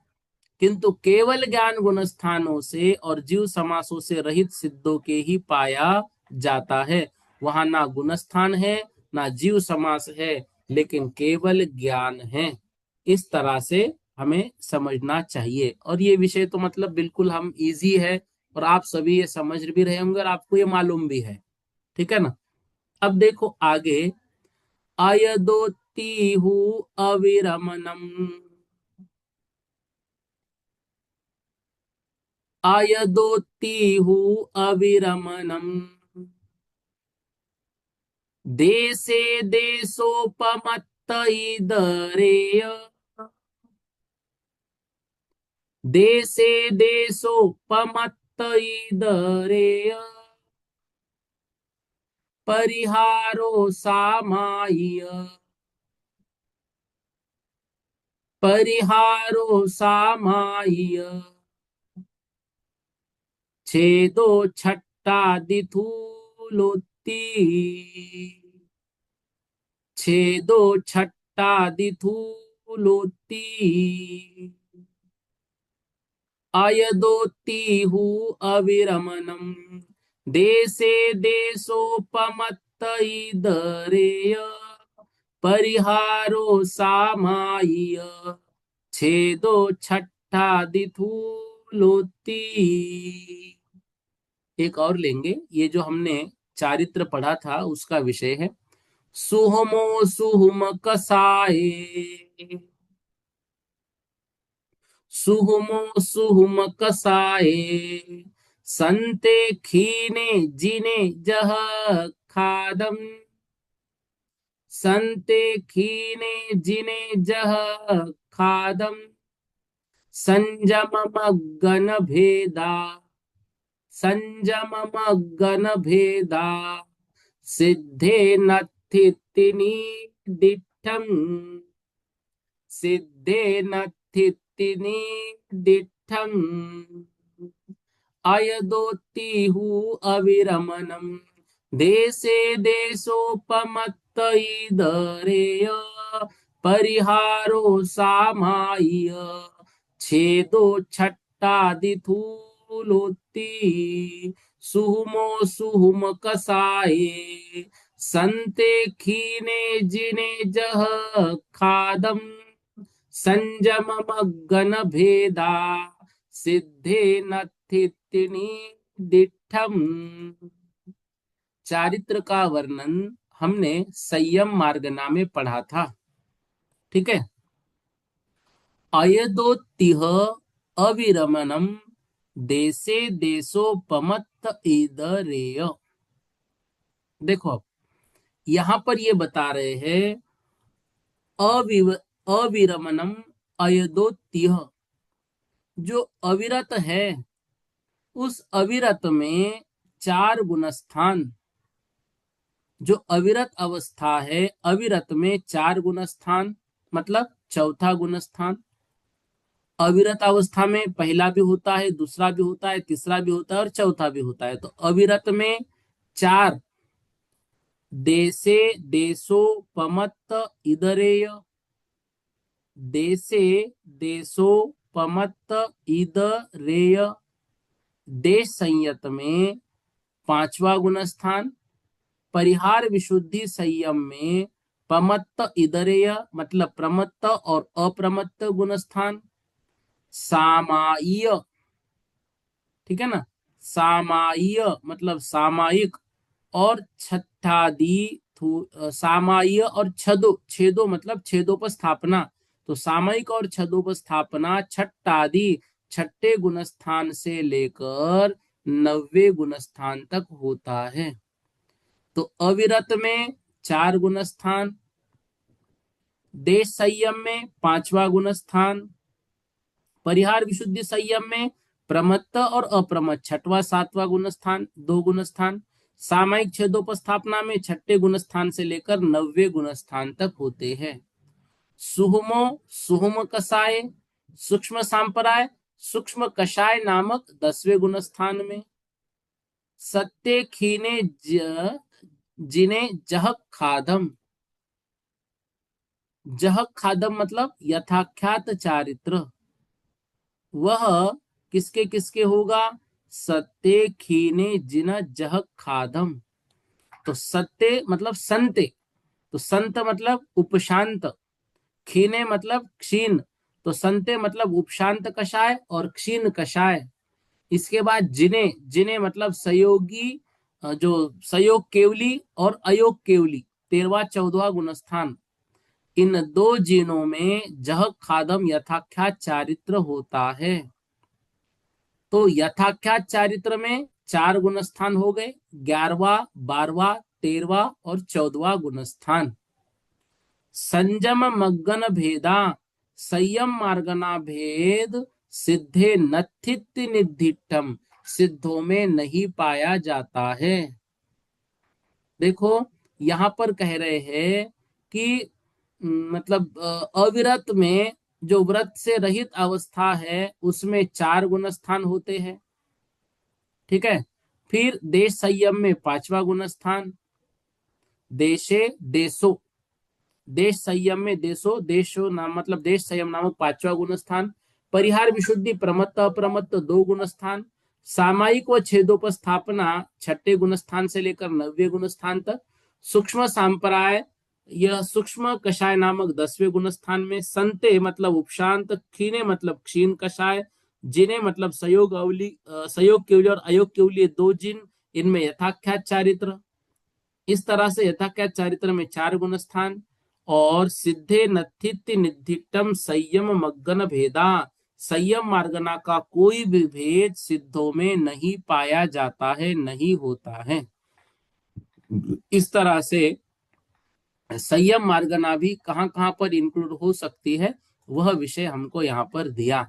Speaker 1: किंतु केवल ज्ञान गुण स्थानों से और जीव समासों से रहित सिद्धों के ही पाया जाता है। वहां ना गुण स्थान है, ना जीव समास है, लेकिन केवल ज्ञान है। इस तरह से हमें समझना चाहिए, और ये विषय तो मतलब बिल्कुल हम इजी है, और आप सभी ये समझ भी रहे होंगे और आपको ये मालूम भी है। ठीक है ना। अब देखो आगे, अयदोति अविरमणम, अयदोति अविरमणम, देशे देशोपमत्त इदरेय, देशे देशोपमत्त इदरेय, परिहारो सामाय्य, परिहारो सामाय्य, छेदो छट्टा दिथुलोत्ति, छेदो छट्टादि थूलोती अयदोत्तिहु अविरमणम् देशे देशोपमत्त इदरेय परिहारो सामाय्य छेदो छट्ठादिथूलोति। एक और लेंगे, ये जो हमने चारित्र पढ़ा था उसका विषय है। सुहमो सुहुम कसाए, सुहुमो सुहुम कसाए संते खीने जिने जह खादम, संते खीने जिने जह खादम संजम मग्गन भेदा, संजम मग्गन भेदा सिद्धे नत्थितिनि दिठम, सिद्धे नत्थितिनि दिठम अयदोत्तिहु अविरमणम् देशे देशोपमत्त इदरेय परिहारो सामाय्य छेदो छट्टादिथूलोति सुहुमो सुहुम कसाये संते खीने जिने जह खादम संजम मग्गन भेदा सिद्धे नत्थितिनि दिठम। चारित्र का वर्णन हमने संयम मार्गना में पढ़ा था। ठीक है। अयदोत्तिह अविरमणम देशे देशोपमत्त इदरेय। देखो अब यहां पर ये बता रहे हैं अविरमणम अयदोत्तिह, जो अविरत है उस अविरत में चार गुणस्थान, जो अविरत अवस्था है अविरत में चार गुणस्थान मतलब चौथा गुणस्थान। अविरत अवस्था में पहला भी होता है, दूसरा भी होता है, तीसरा भी होता है और चौथा भी होता है। तो अविरत में चार, देशे देशोपमत्त इदरेय, देशे देशोपमत्त इदरेय, देश संयत में पांचवा गुणस्थान, परिहार विशुद्धि संयम में पमत्त इदरेय मतलब प्रमत्त और अप्रमत्त गुणस्थान, सामाय्य, ठीक है ना, सामाय्य मतलब सामायिक, और छठादि सामाय्य और छदो, छेदो मतलब छेदोपस्थापना। तो सामयिक और छदोपस्थापना छट्टादि छठे गुणस्थान से लेकर 90वें गुणस्थान तक होता है। तो अविरत में चार गुणस्थान, देश संयम में पांचवा गुणस्थान, परिहार विशुद्धि संयम में प्रमत्त और अप्रमत्त छठवां सातवां गुणस्थान, दो गुणस्थान, सामयिक छेदोपस्थापना में छठे गुणस्थान से लेकर 90वें गुणस्थान तक होते हैं। सुहुमो सुहुम कसाय, सूक्ष्म सांपराय सूक्ष्म कषाय नामक 10वें गुणस्थान में, सत्य खीने जिने जह खादम, जह खादम मतलब यथाख्यात चारित्र, वह किसके किसके होगा, सत्य खीने जिन जह खादम। तो सत्य मतलब संते, तो संत मतलब उपशांत, खीने मतलब क्षीण, तो संते मतलब उपशांत कषाय और क्षीण कषाय। इसके बाद जिने, जिने मतलब सहयोगी, जो सहयोग केवली और अयोग केवली 13वां 14वां गुणस्थान। इन दो जिनों में जह खादम यथाख्यात चारित्र होता है। तो यथाख्यात चारित्र में चार गुणस्थान हो गए, 11वां 12वां 13वां और 14वां गुणस्थान। संजम मग्गन भेदा संयम मार्गना भेद सिद्धे नत्थित निधिटम, सिद्धों में नहीं पाया जाता है। देखो यहां पर कह रहे हैं कि मतलब अविरत में जो व्रत से रहित अवस्था है उसमें चार गुणस्थान होते हैं। ठीक है। फिर देश संयम में पांचवा गुणस्थान, देशे देशो देश संयम में देशो नाम मतलब देश संयम नामक पांचवा गुण स्थान, परिहार विशुद्धि प्रमत्त अप्रमत्त दो गुण स्थान, सामायिक व छेदोपस्थापना छठे गुण स्थान से लेकर नौवे गुण स्थान तक, सूक्ष्म सांप्राय यह सूक्ष्म कषाय नामक 10वें गुण स्थान में, संते मतलब उपशांत, क्षीणे मतलब क्षीण कषाय, जिने मतलब सहयोग केवली और अयोग केवली दो जिन, इनमें यथाख्यात चारित्र। इस तरह से यथाख्यात चारित्र में 4 गुण स्थान, और सिद्धे नथित्य निधिटम संयम मग्गन भेदा, संयम मार्गना का कोई भी भेद सिद्धों में नहीं पाया जाता है, नहीं होता है। इस तरह से संयम मार्गना भी कहां कहां पर इंक्लूड हो सकती है, वह विषय हमको यहाँ पर दिया।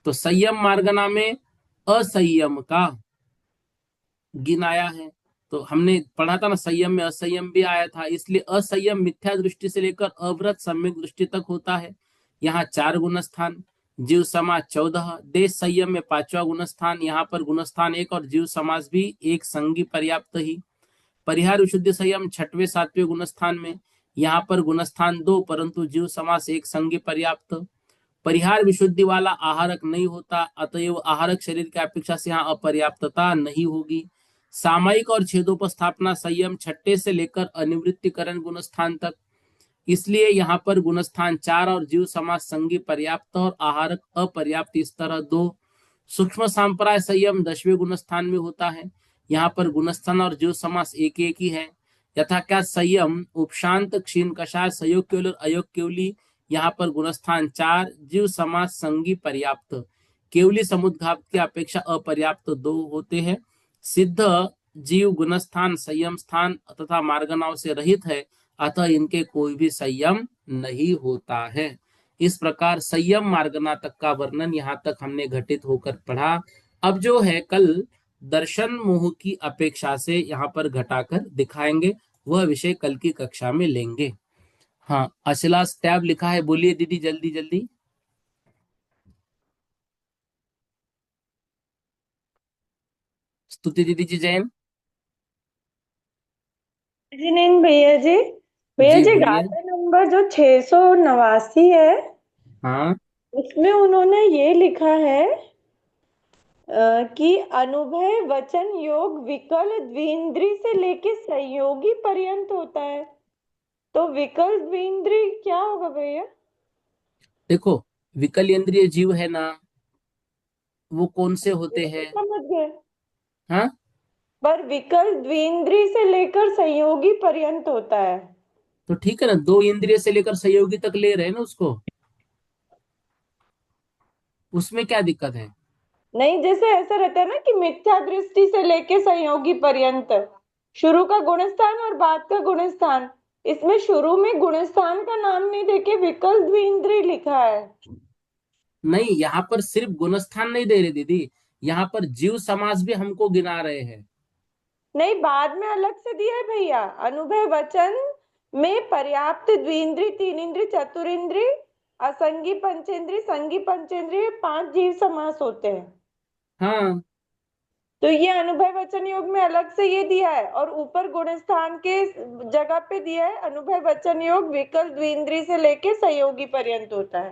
Speaker 1: तो संयम मार्गना में असंयम का गिनाया है। तो हमने पढ़ा था ना, संयम में असंयम भी आया था, इसलिए असंयम मिथ्या दृष्टि से लेकर अव्रत सम्यक दृष्टि तक होता है। यहाँ 4 गुण स्थान, जीव समाज 14, देश संयम में 5वां गुण स्थान, यहाँ पर गुण स्थान 1 और जीव समाज भी एक संगी पर्याप्त ही। परिहार विशुद्ध संयम 6वें 7वें गुण स्थान में, यहाँ पर गुण स्थान 2 परंतु जीव समास एक संगी पर्याप्त। परिहार विशुद्धि वाला आहारक नहीं होता, अतएव आहारक शरीर की अपेक्षा से यहाँ अपर्याप्तता नहीं होगी। सामायिक और छेदोपस्थापना संयम 6 से लेकर अनिवृत्तिकरण गुण स्थान तक, इसलिए यहाँ पर गुणस्थान 4 और जीव समाज संगी पर्याप्त और आहारक अपर्याप्त, इस तरह 2। सूक्ष्म सांप्राय संयम 10वें गुण स्थान में होता है, यहाँ पर गुणस्थान और जीव समास एक एक ही है। यथा क्या संयम उपशांत क्षीण कषाय सहयोग केवल और अयोग केवली, यहाँ पर गुणस्थान 4, जीव समास संगी पर्याप्त, केवली समुद्घात की अपेक्षा अपर्याप्त 2 होते हैं। सिद्ध जीव गुणस्थान संयम स्थान तथा मार्गनाव से रहित है, अतः इनके कोई भी संयम नहीं होता है। इस प्रकार संयम मार्गना तक का वर्णन यहाँ तक हमने घटित होकर पढ़ा। अब जो है कल दर्शन मोह की अपेक्षा से यहाँ पर घटाकर दिखाएंगे, वह विषय कल की कक्षा में लेंगे। हाँ, अशिलास टैब लिखा है, बोलिए दीदी जल्दी जल्दी। स्तुति दीदी जी जैन।
Speaker 2: जी नहीं भैया जी। भैया
Speaker 1: जी
Speaker 2: जी,
Speaker 1: बोलिए।
Speaker 2: गाथा नंबर जो 689 है,
Speaker 1: हाँ
Speaker 2: उसमें उन्होंने ये लिखा है कि अनुभय वचन योग विकल द्विंद्री से लेके संयोगी पर्यंत होता है। तो विकल द्विंद्री क्या होगा भैया?
Speaker 1: देखो, विकल इंद्रिय जीव है ना, वो कौन से होते
Speaker 2: ये तो
Speaker 1: हैं?
Speaker 2: समझ गए,
Speaker 1: हाँ,
Speaker 2: पर विकल द्विंद्री से लेकर संयोगी पर्यंत होता है।
Speaker 1: तो ठीक है ना, 2 इंद्रिय से लेकर सहयोगी तक ले रहे हैं ना उसको, उसमें क्या दिक्कत है?
Speaker 2: नहीं, जैसे ऐसा रहता है ना कि मिथ्या दृष्टि से लेके संयोगी पर्यंत, शुरू का गुणस्थान और बाद का गुणस्थान। इसमें शुरू में गुणस्थान का नाम नहीं देके विकल द्विंद्री लिखा है।
Speaker 1: नहीं, यहाँ पर सिर्फ गुणस्थान नहीं दे रहे दीदी, यहाँ पर जीव समास भी हमको गिना रहे हैं।
Speaker 2: नहीं, बाद में अलग से दिया है भैया। अनुभव वचन में पर्याप्त द्विंद्री, तीन इंद्री, चतुरिंद्री, असंगी पंचेंद्री, संगी पंचेंद्री, 5 जीव समास होते हैं।
Speaker 1: हाँ,
Speaker 2: तो ये अनुभव वचन योग में अलग से ये दिया है, और ऊपर गुणस्थान के जगह पे दिया है अनुभव वचन योग विकल द्विंद्री से लेके संयोगी पर्यंत होता है।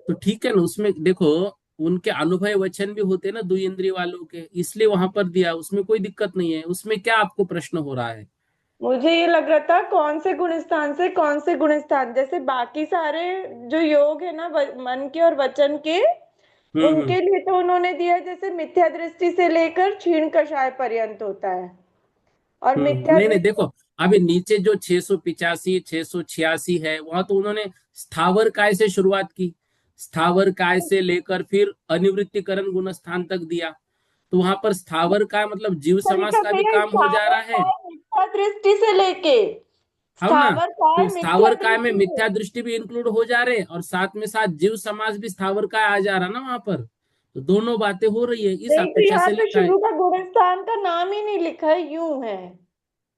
Speaker 1: तो ठीक है ना, उसमें देखो उनके अनुभव वचन भी होते हैं ना 2 इंद्रिय वालों के, इसलिए वहां पर दिया, उसमें कोई दिक्कत नहीं है। उसमें क्या आपको प्रश्न हो रहा है?
Speaker 2: मुझे ये लग रहा था कौन से गुणस्थान से कौन से गुणस्थान, जैसे बाकी सारे जो योग है ना मन के और वचन के,
Speaker 1: हम्म।
Speaker 2: उनके लिए तो उन्होंने दिया है जैसे मिथ्या दृष्टि से लेकर क्षीण कषाय पर्यंत होता है, और मिथ्या
Speaker 1: नहीं नहीं,
Speaker 2: दृष्टि।
Speaker 1: देखो अभी नीचे जो 685 686 है, वहां तो उन्होंने स्थावर काय से शुरुआत की, स्थावर काय से लेकर फिर अनिवृत्तिकरण गुण स्थान तक दिया। तो वहां पर स्थावर काय मतलब जीव समास
Speaker 2: तरीका
Speaker 1: का भी
Speaker 2: भैया,
Speaker 1: काम हो जा
Speaker 2: स्थावर
Speaker 1: रहा है।
Speaker 2: काय मिथ्या दृष्टि से लेके,
Speaker 1: है ना?
Speaker 2: स्थावर काय
Speaker 1: तो
Speaker 2: मिथ्या
Speaker 1: स्थावर काय में
Speaker 2: दृष्टि से।
Speaker 1: मिथ्या दृष्टि भी इंक्लूड हो जा रहे हैं, और साथ में साथ जीव समास भी स्थावर काय आ जा रहा ना वहां पर, तो दोनों बातें हो रही है, इस
Speaker 2: नहीं, तो
Speaker 1: अपेक्षा
Speaker 2: यहाँ
Speaker 1: से
Speaker 2: पे
Speaker 1: लिखा है।
Speaker 2: शुरू का गुणस्थान का नाम ही नहीं लिखा है, यूं है।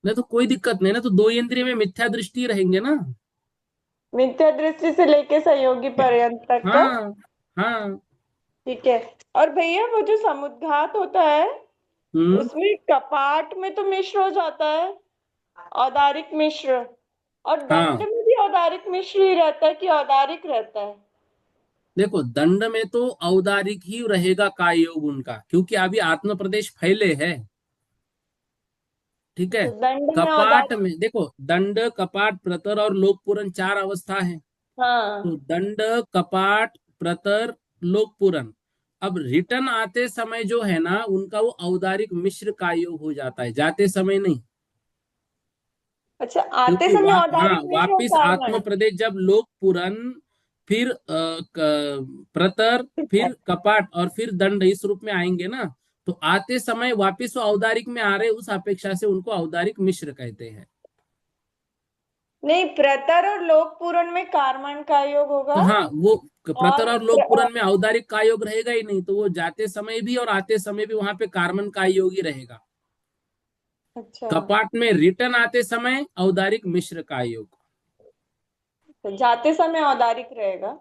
Speaker 1: नहीं तो कोई दिक्कत नहीं ना, तो 2 इंद्रिय में मिथ्या दृष्टि रहेंगे ना।
Speaker 2: मिथ्या दृष्टि से लेके सहयोगी पर्यंत तक का।
Speaker 1: हाँ हाँ।
Speaker 2: ठीक है। और भैया वो जो समुद्घात होता है,
Speaker 1: हम्म।
Speaker 2: उसमें कपाट में तो मिश्र हो जाता है, औदारिक मिश्र। और दंड
Speaker 1: हाँ,
Speaker 2: में भी औदारिक मिश्र ही रहता है कि औदारिक रहता है?
Speaker 1: देखो दंड में तो औदारिक ही रहेगा काय योग उनका, क्योंकि अभी आत्म प्रदेश फैले है। ठीक है।
Speaker 2: तो दंड में
Speaker 1: कपाट
Speaker 2: औदारिक।
Speaker 1: में देखो, दंड कपाट प्रतर और लोकपूरन चार अवस्था है। तो
Speaker 2: हाँ।
Speaker 1: दंड, कपाट, प्रतर, लोकपूरन। अब रिटर्न आते समय जो है ना, उनका वो औदारिक मिश्र का योग हो जाता है, जाते समय नहीं।
Speaker 2: अच्छा, आते
Speaker 1: क्योंकि
Speaker 2: समय
Speaker 1: हाँ,
Speaker 2: औदारिक मिश्र और
Speaker 1: वापिस आत्म
Speaker 2: कार्बन।
Speaker 1: प्रदेश जब लोकपूरन, फिर प्रतर, फिर कपाट और फिर दंड इस रूप में आएंगे ना, तो आते समय वापिस वो औदारिक में आ रहे, उस अपेक्षा से उनको औदारिक मिश्र कहते हैं।
Speaker 2: नहीं, प्रतर और लोक पूरण में कार्बन का योग होगा।
Speaker 1: तो हाँ, वो प्रतर
Speaker 2: और
Speaker 1: और लोक पूरन में औदारिक का योग रहेगा ही नहीं, तो वो जाते समय भी और आते समय भी वहां पे कार्बन का योग ही रहेगा।
Speaker 2: अच्छा,
Speaker 1: कपाट में रिटर्न आते समय औदारिक मिश्र का योग,
Speaker 2: तो जाते समय औदारिक रहेगा।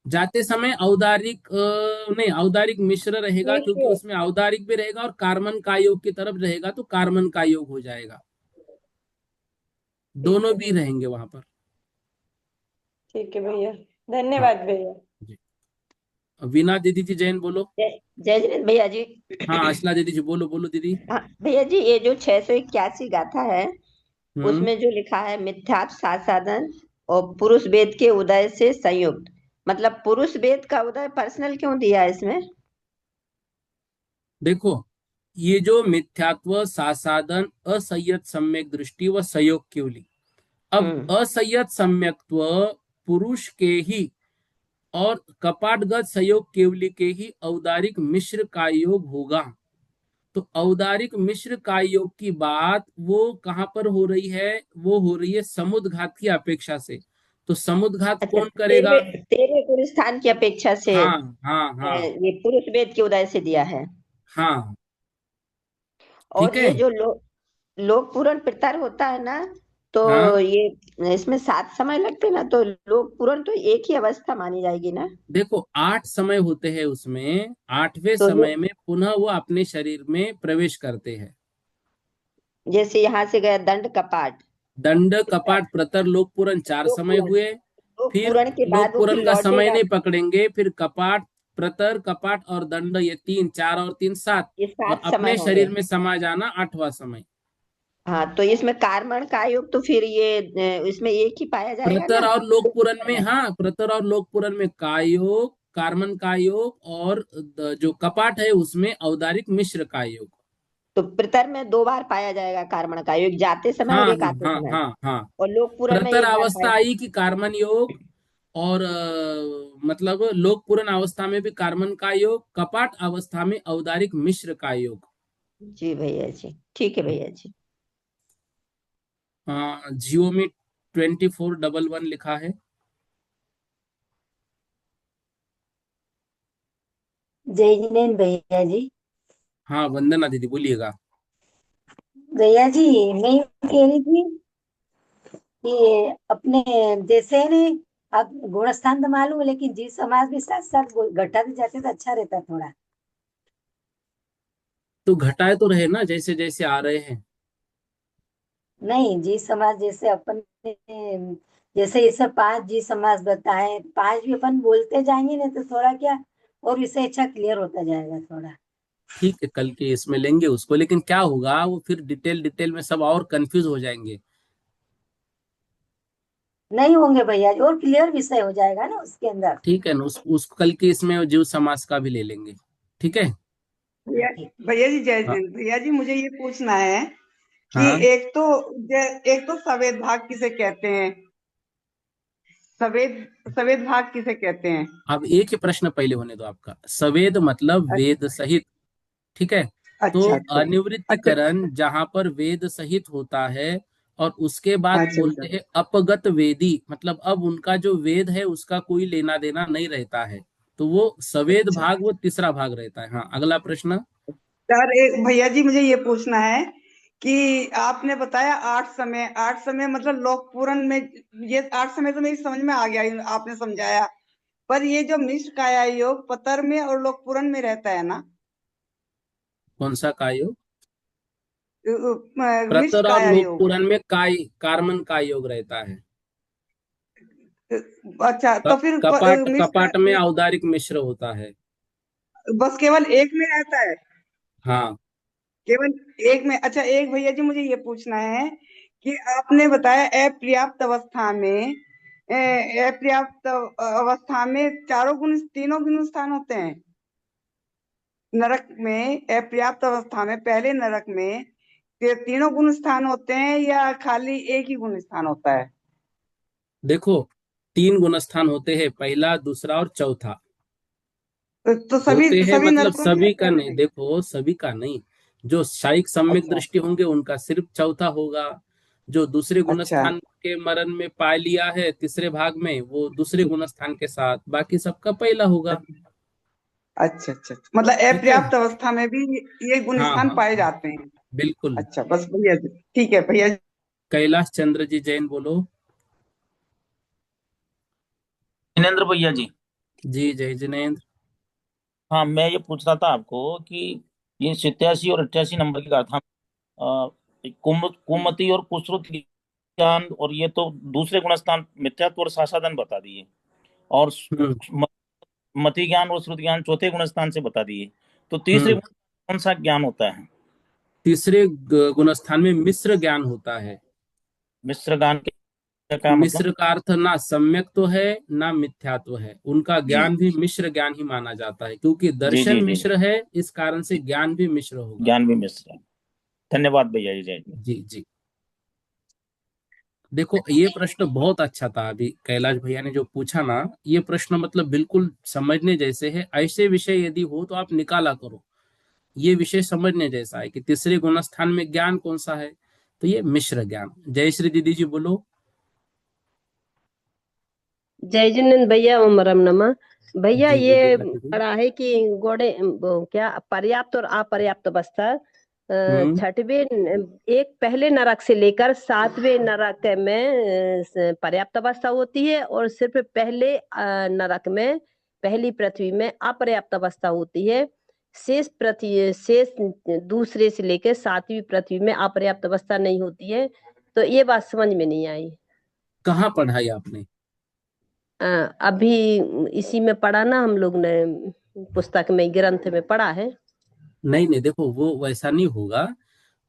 Speaker 1: जाते समय औदारिक नहीं, औदारिक मिश्र रहेगा, क्योंकि
Speaker 2: मिश्र।
Speaker 1: उसमें औदारिक भी रहेगा और कार्बन का योग की तरफ रहेगा, तो कार्बन का योग हो जाएगा।
Speaker 2: ठीक
Speaker 1: दोनों
Speaker 2: है
Speaker 1: भी
Speaker 2: भैया।
Speaker 1: रहेंगे वहां पर।
Speaker 2: ठीक है भैया।
Speaker 1: हाँ
Speaker 2: धन्यवाद भैया।
Speaker 1: जी। वीणा दीदी जी जैन बोलो।
Speaker 3: जय जय जगन्नाथ भैया जी।
Speaker 1: हाँ, असला दीदी जी बोलो, बोलो दीदी।
Speaker 3: हाँ, भैया जी, ये जो 681 गाथा है,
Speaker 1: हम्म।
Speaker 3: उसमें जो लिखा है मिथ्यात्व सात साधन और पुरुष वेद के उदय से संयुक्त, मतलब पुरुष वेद का उदय पर्सनल क्यों दिया है इसमें?
Speaker 1: देखो, ये जो मिथ्यात्व, सासादन, असंयत सम्यक दृष्टि व संयोग केवली। अब
Speaker 3: हम्म।
Speaker 1: असंयत सम्यक्त्व पुरुष के ही और कपाटगत संयोग केवली के ही औदारिक मिश्र का योग होगा। तो औदारिक मिश्र का योग की बात वो कहां पर हो रही है? वो हो रही है समुद्घात की अपेक्षा से। तो समुद्घात
Speaker 3: अच्छा,
Speaker 1: कौन करेगा?
Speaker 3: 13वें पुरुष स्थान की अपेक्षा से
Speaker 1: हाँ हाँ हाँ
Speaker 3: ये पुरुष वेद के उदय से दिया है।
Speaker 1: हाँ।
Speaker 3: और
Speaker 1: ठीक है।
Speaker 3: ये जो लोक पूरण पितर होता है ना, तो
Speaker 1: हाँ,
Speaker 3: ये इसमें 7 समय लगते ना, तो लोक पूरण तो एक ही अवस्था मानी जाएगी ना?
Speaker 1: देखो 8 समय होते हैं उसमें, 8वें
Speaker 3: तो
Speaker 1: समय में पुनः वो अपने शरीर में प्रवेश करते हैं।
Speaker 3: जैसे यहाँ से गया दंड कपाट,
Speaker 1: दंड, कपाट, प्रतर, लोकपूरन चार
Speaker 3: लोक
Speaker 1: समय
Speaker 3: पूरण,
Speaker 1: हुए।
Speaker 3: लोक
Speaker 1: फिर
Speaker 3: पूरण के बाद वो फिर
Speaker 1: लोकपूरन का समय
Speaker 3: लौटेगा।
Speaker 1: नहीं पकड़ेंगे, फिर कपाट, प्रतर, कपाट और दंड, ये तीन, चार और तीन, सात।
Speaker 3: ये
Speaker 1: और
Speaker 3: 7 समय
Speaker 1: अपने
Speaker 3: हो
Speaker 1: शरीर
Speaker 3: गए।
Speaker 1: में समा जाना 8वां समय।
Speaker 3: हाँ, तो इसमें कार्बन का योग तो फिर ये इसमें एक ही पाया जाएगा
Speaker 1: प्रतर
Speaker 3: ना?
Speaker 1: और लोकपूरन में, हाँ, प्रतर और लोकपूरन में का योग, कार्बन का योग, और जो कपाट है उसमें औदारिक मिश्र का योग।
Speaker 3: तो पितर में 2 बार पाया जाएगा कार्बन का योग, जाते समय और
Speaker 1: हाँ
Speaker 3: एक आते
Speaker 1: हाँ
Speaker 3: समय।
Speaker 1: हाँ हाँ।
Speaker 3: और लोक पूरण में
Speaker 1: प्रतर
Speaker 3: एक बार
Speaker 1: अवस्था
Speaker 3: पाया।
Speaker 1: आई कि कार्बन योग, और मतलब लोक पूर्ण अवस्था में भी कार्बन का योग, कपाट अवस्था में औदारिक मिश्र का योग।
Speaker 3: जी भैया जी, ठीक है भैया जी।
Speaker 1: जियो में 2411 लिखा है।
Speaker 4: जय जिनेन्द्र भैया जी।
Speaker 1: हाँ, वंदना दीदी बोलिएगा।
Speaker 4: भैया जी, मैं ये कह रही थी कि अपने जैसे ने अब गुणस्थान तो मालूम है, लेकिन जी समाज भी साथ साथ घटा भी जाते तो अच्छा रहता थोड़ा।
Speaker 1: तो घटाए तो रहे ना, जैसे जैसे आ रहे हैं।
Speaker 4: नहीं, जी समाज जैसे अपन ने, जैसे ये सब 5 जी समाज बताए, 5 भी अपन बोलते जाएंगे ना तो थोड़ा क्या और विषय अच्छा क्लियर होता जाएगा थोड़ा।
Speaker 1: ठीक है, कल के इसमें लेंगे उसको, लेकिन क्या होगा, वो फिर डिटेल डिटेल में सब और कंफ्यूज हो जाएंगे।
Speaker 4: नहीं होंगे भैया जी, और क्लियर विषय हो जाएगा ना उसके अंदर।
Speaker 1: ठीक है ना, उस कल के इसमें जीव समाज का भी ले लेंगे। ठीक है।
Speaker 5: भैया भैया जी, जय
Speaker 1: हाँ
Speaker 5: जैन भैया जी, मुझे ये पूछना है कि
Speaker 1: हाँ।
Speaker 5: एक तो सफेद भाग किसे कहते हैं? सफेद सफेद भाग किसे कहते हैं?
Speaker 1: अब एक ही प्रश्न पहले होने दो आपका। सवेद मतलब वेद सहित। ठीक है। तो
Speaker 5: अच्छा अच्छा अच्छा
Speaker 1: अनिवृत्तिकरण जहां पर वेद सहित होता है, और उसके बाद
Speaker 5: अच्छा अच्छा
Speaker 1: बोलते हैं अपगत वेदी, मतलब अब उनका जो वेद है उसका कोई लेना देना नहीं रहता है, तो वो सवेद
Speaker 5: अच्छा।
Speaker 1: भाग वो तीसरा भाग रहता है। हाँ, अगला प्रश्न।
Speaker 5: सर, एक भैया जी, मुझे ये पूछना है कि आपने बताया 8 समय, 8 समय मतलब लोक पूरन में। ये 8 समय तो मेरी समझ में आ गया, आपने समझाया। पर ये जो मिश्र काया योग पतर में और लोक पूरन में रहता है ना?
Speaker 1: कौन सा काय योग?
Speaker 5: विष
Speaker 1: प्रतर और
Speaker 5: काया
Speaker 1: लोक
Speaker 5: योग।
Speaker 1: पूरन में काय कार्बन का योग रहता है।
Speaker 5: अच्छा तो फिर
Speaker 1: कपाट
Speaker 5: मिस
Speaker 1: कपाट में औदारिक मिश्र होता है।
Speaker 5: बस केवल एक में रहता है?
Speaker 1: हाँ।
Speaker 5: केवल एक में? अच्छा एक भैया जी मुझे ये पूछना है कि आपने बताया अपर्याप्त अवस्था में अपर्याप्त अवस्था में चारों गुण तीनों गुण स्थान होते हैं नरक में। अपर्याप्त अवस्था में पहले नरक में तीनों गुण स्थान होते हैं या खाली एक ही गुण स्थान होता है?
Speaker 1: देखो, 3 गुण स्थान होते हैं, पहला, दूसरा और चौथा
Speaker 5: तो सभी
Speaker 1: होते हैं।
Speaker 5: सभी
Speaker 1: मतलब
Speaker 5: नरकों में
Speaker 1: सभी का
Speaker 5: होते
Speaker 1: नहीं,
Speaker 5: हैं?
Speaker 1: देखो सभी का नहीं। जो शायिक सम्यक
Speaker 5: अच्छा
Speaker 1: दृष्टि होंगे उनका सिर्फ चौथा होगा। जो दूसरे गुण
Speaker 5: अच्छा
Speaker 1: स्थान के मरण में पा लिया है तीसरे भाग में, वो दूसरे गुण स्थान के साथ, बाकी सबका पहला होगा।
Speaker 5: अच्छा अच्छा अच्छा। मतलब
Speaker 1: ठीक है।
Speaker 5: अपर्याप्त अवस्था में भी ये गुण
Speaker 1: हाँ
Speaker 5: स्थान
Speaker 1: हाँ
Speaker 5: पाए
Speaker 1: हाँ,
Speaker 5: जाते हैं?
Speaker 1: बिल्कुल।
Speaker 5: अच्छा बस भैया जी ठीक है भैया जी।
Speaker 1: कैलाश चंद्र जी जैन बोलो।
Speaker 6: जिनेन्द्र भैया जी।
Speaker 1: जी जय जिनेन्द्र।
Speaker 6: हाँ, मैं ये पूछ रहा था आपको कि ये 87 और 88 नंबर की गाथा, कुमति और कुश्रुति ज्ञान, और ये तो दूसरे गुणस्थान मिथ्यात्व और सासाधन बता दिए, और
Speaker 1: हम्म
Speaker 6: म- मति ज्ञान और श्रुति ज्ञान चौथे गुणस्थान से बता दिए। तो तीसरे
Speaker 1: हम्म।
Speaker 6: गुण कौन सा ज्ञान होता है?
Speaker 1: तीसरे गुण स्थान में मिश्र ज्ञान होता है।
Speaker 6: मिश्र ज्ञान का मतलब?
Speaker 1: मिश्र का अर्थ ना सम्यक तो है ना मिथ्यात्व है, उनका
Speaker 6: जी
Speaker 1: ज्ञान भी मिश्र ज्ञान ही माना जाता है, क्योंकि
Speaker 6: जी जी
Speaker 1: दर्शन
Speaker 6: जी।
Speaker 1: मिश्र है, इस कारण से ज्ञान भी मिश्र होगा।
Speaker 6: ज्ञान भी मिश्र है। धन्यवाद भैया जी, जय जी।
Speaker 1: जी जी। देखो ये प्रश्न बहुत अच्छा था, अभी कैलाश भैया ने जो पूछा ना, ये प्रश्न मतलब बिल्कुल समझने जैसे है। ऐसे विषय यदि हो तो आप निकाला करो। ये विषय समझने जैसा है कि तीसरे गुण स्थान में ज्ञान कौन सा है, तो ये मिश्र ज्ञान। जयश्री दीदी जी बोलो।
Speaker 7: जय जिनेन्द्र भैया, ओम परम नमः। भैया
Speaker 1: जी जी
Speaker 7: ये
Speaker 1: दुर्गा दीदी।
Speaker 7: पढ़ा है कि घोड़े क्या पर्याप्त और अपर्याप्त अवस्था
Speaker 1: हम्म
Speaker 7: छठवें एक पहले नरक से लेकर सातवें नरक में पर्याप्त अवस्था होती है, और सिर्फ पहले नरक में पहली पृथ्वी में अपर्याप्त अवस्था होती है। शेष दूसरे से लेकर सातवीं पृथ्वी में अपर्याप्त अवस्था नहीं होती है। तो ये बात समझ में नहीं आई।
Speaker 1: कहाँ पढ़ाई आपने?
Speaker 7: अभी इसी में पढ़ा ना, हम लोग ने पुस्तक में ग्रंथ में पढ़ा है।
Speaker 1: नहीं नहीं, देखो वो वैसा नहीं होगा।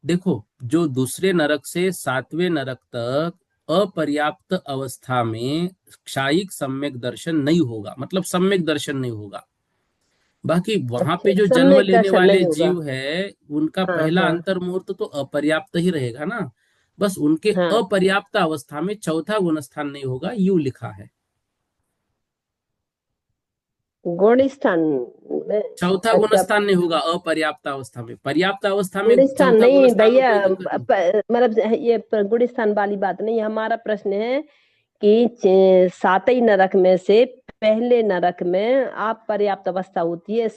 Speaker 1: देखो, जो दूसरे नरक से सातवें नरक तक अपर्याप्त अवस्था में क्षायिक सम्यक दर्शन नहीं होगा, मतलब सम्यक दर्शन नहीं होगा। बाकी वहां
Speaker 7: अच्छा,
Speaker 1: पे जो जन्म
Speaker 7: सम्यक
Speaker 1: लेने
Speaker 7: दर्शन
Speaker 1: वाले
Speaker 7: नहीं होगा।
Speaker 1: जीव है, उनका
Speaker 7: हाँ
Speaker 1: पहला
Speaker 7: हाँ
Speaker 1: अंतर मुहूर्त तो अपर्याप्त ही रहेगा ना। बस उनके
Speaker 7: हाँ।
Speaker 1: अपर्याप्त अवस्था में चौथा गुण स्थान नहीं होगा, यू लिखा है।
Speaker 7: गुण स्थान में?
Speaker 1: चौथा गुण
Speaker 7: अच्छा,
Speaker 1: स्थान नहीं होगा अपर्याप्त अवस्था में, पर्याप्त अवस्था में
Speaker 7: गुण स्थान
Speaker 1: चौथा गुण
Speaker 7: नहीं
Speaker 1: स्थान में
Speaker 7: भैया,
Speaker 1: कोई दिक्कत नहीं।
Speaker 7: मतलब ये गुण स्थान वाली बात नहीं। हमारा प्रश्न है कि सातई नरक में से पहले नरक में अपर्याप्त अवस्था होती है,
Speaker 1: नहीं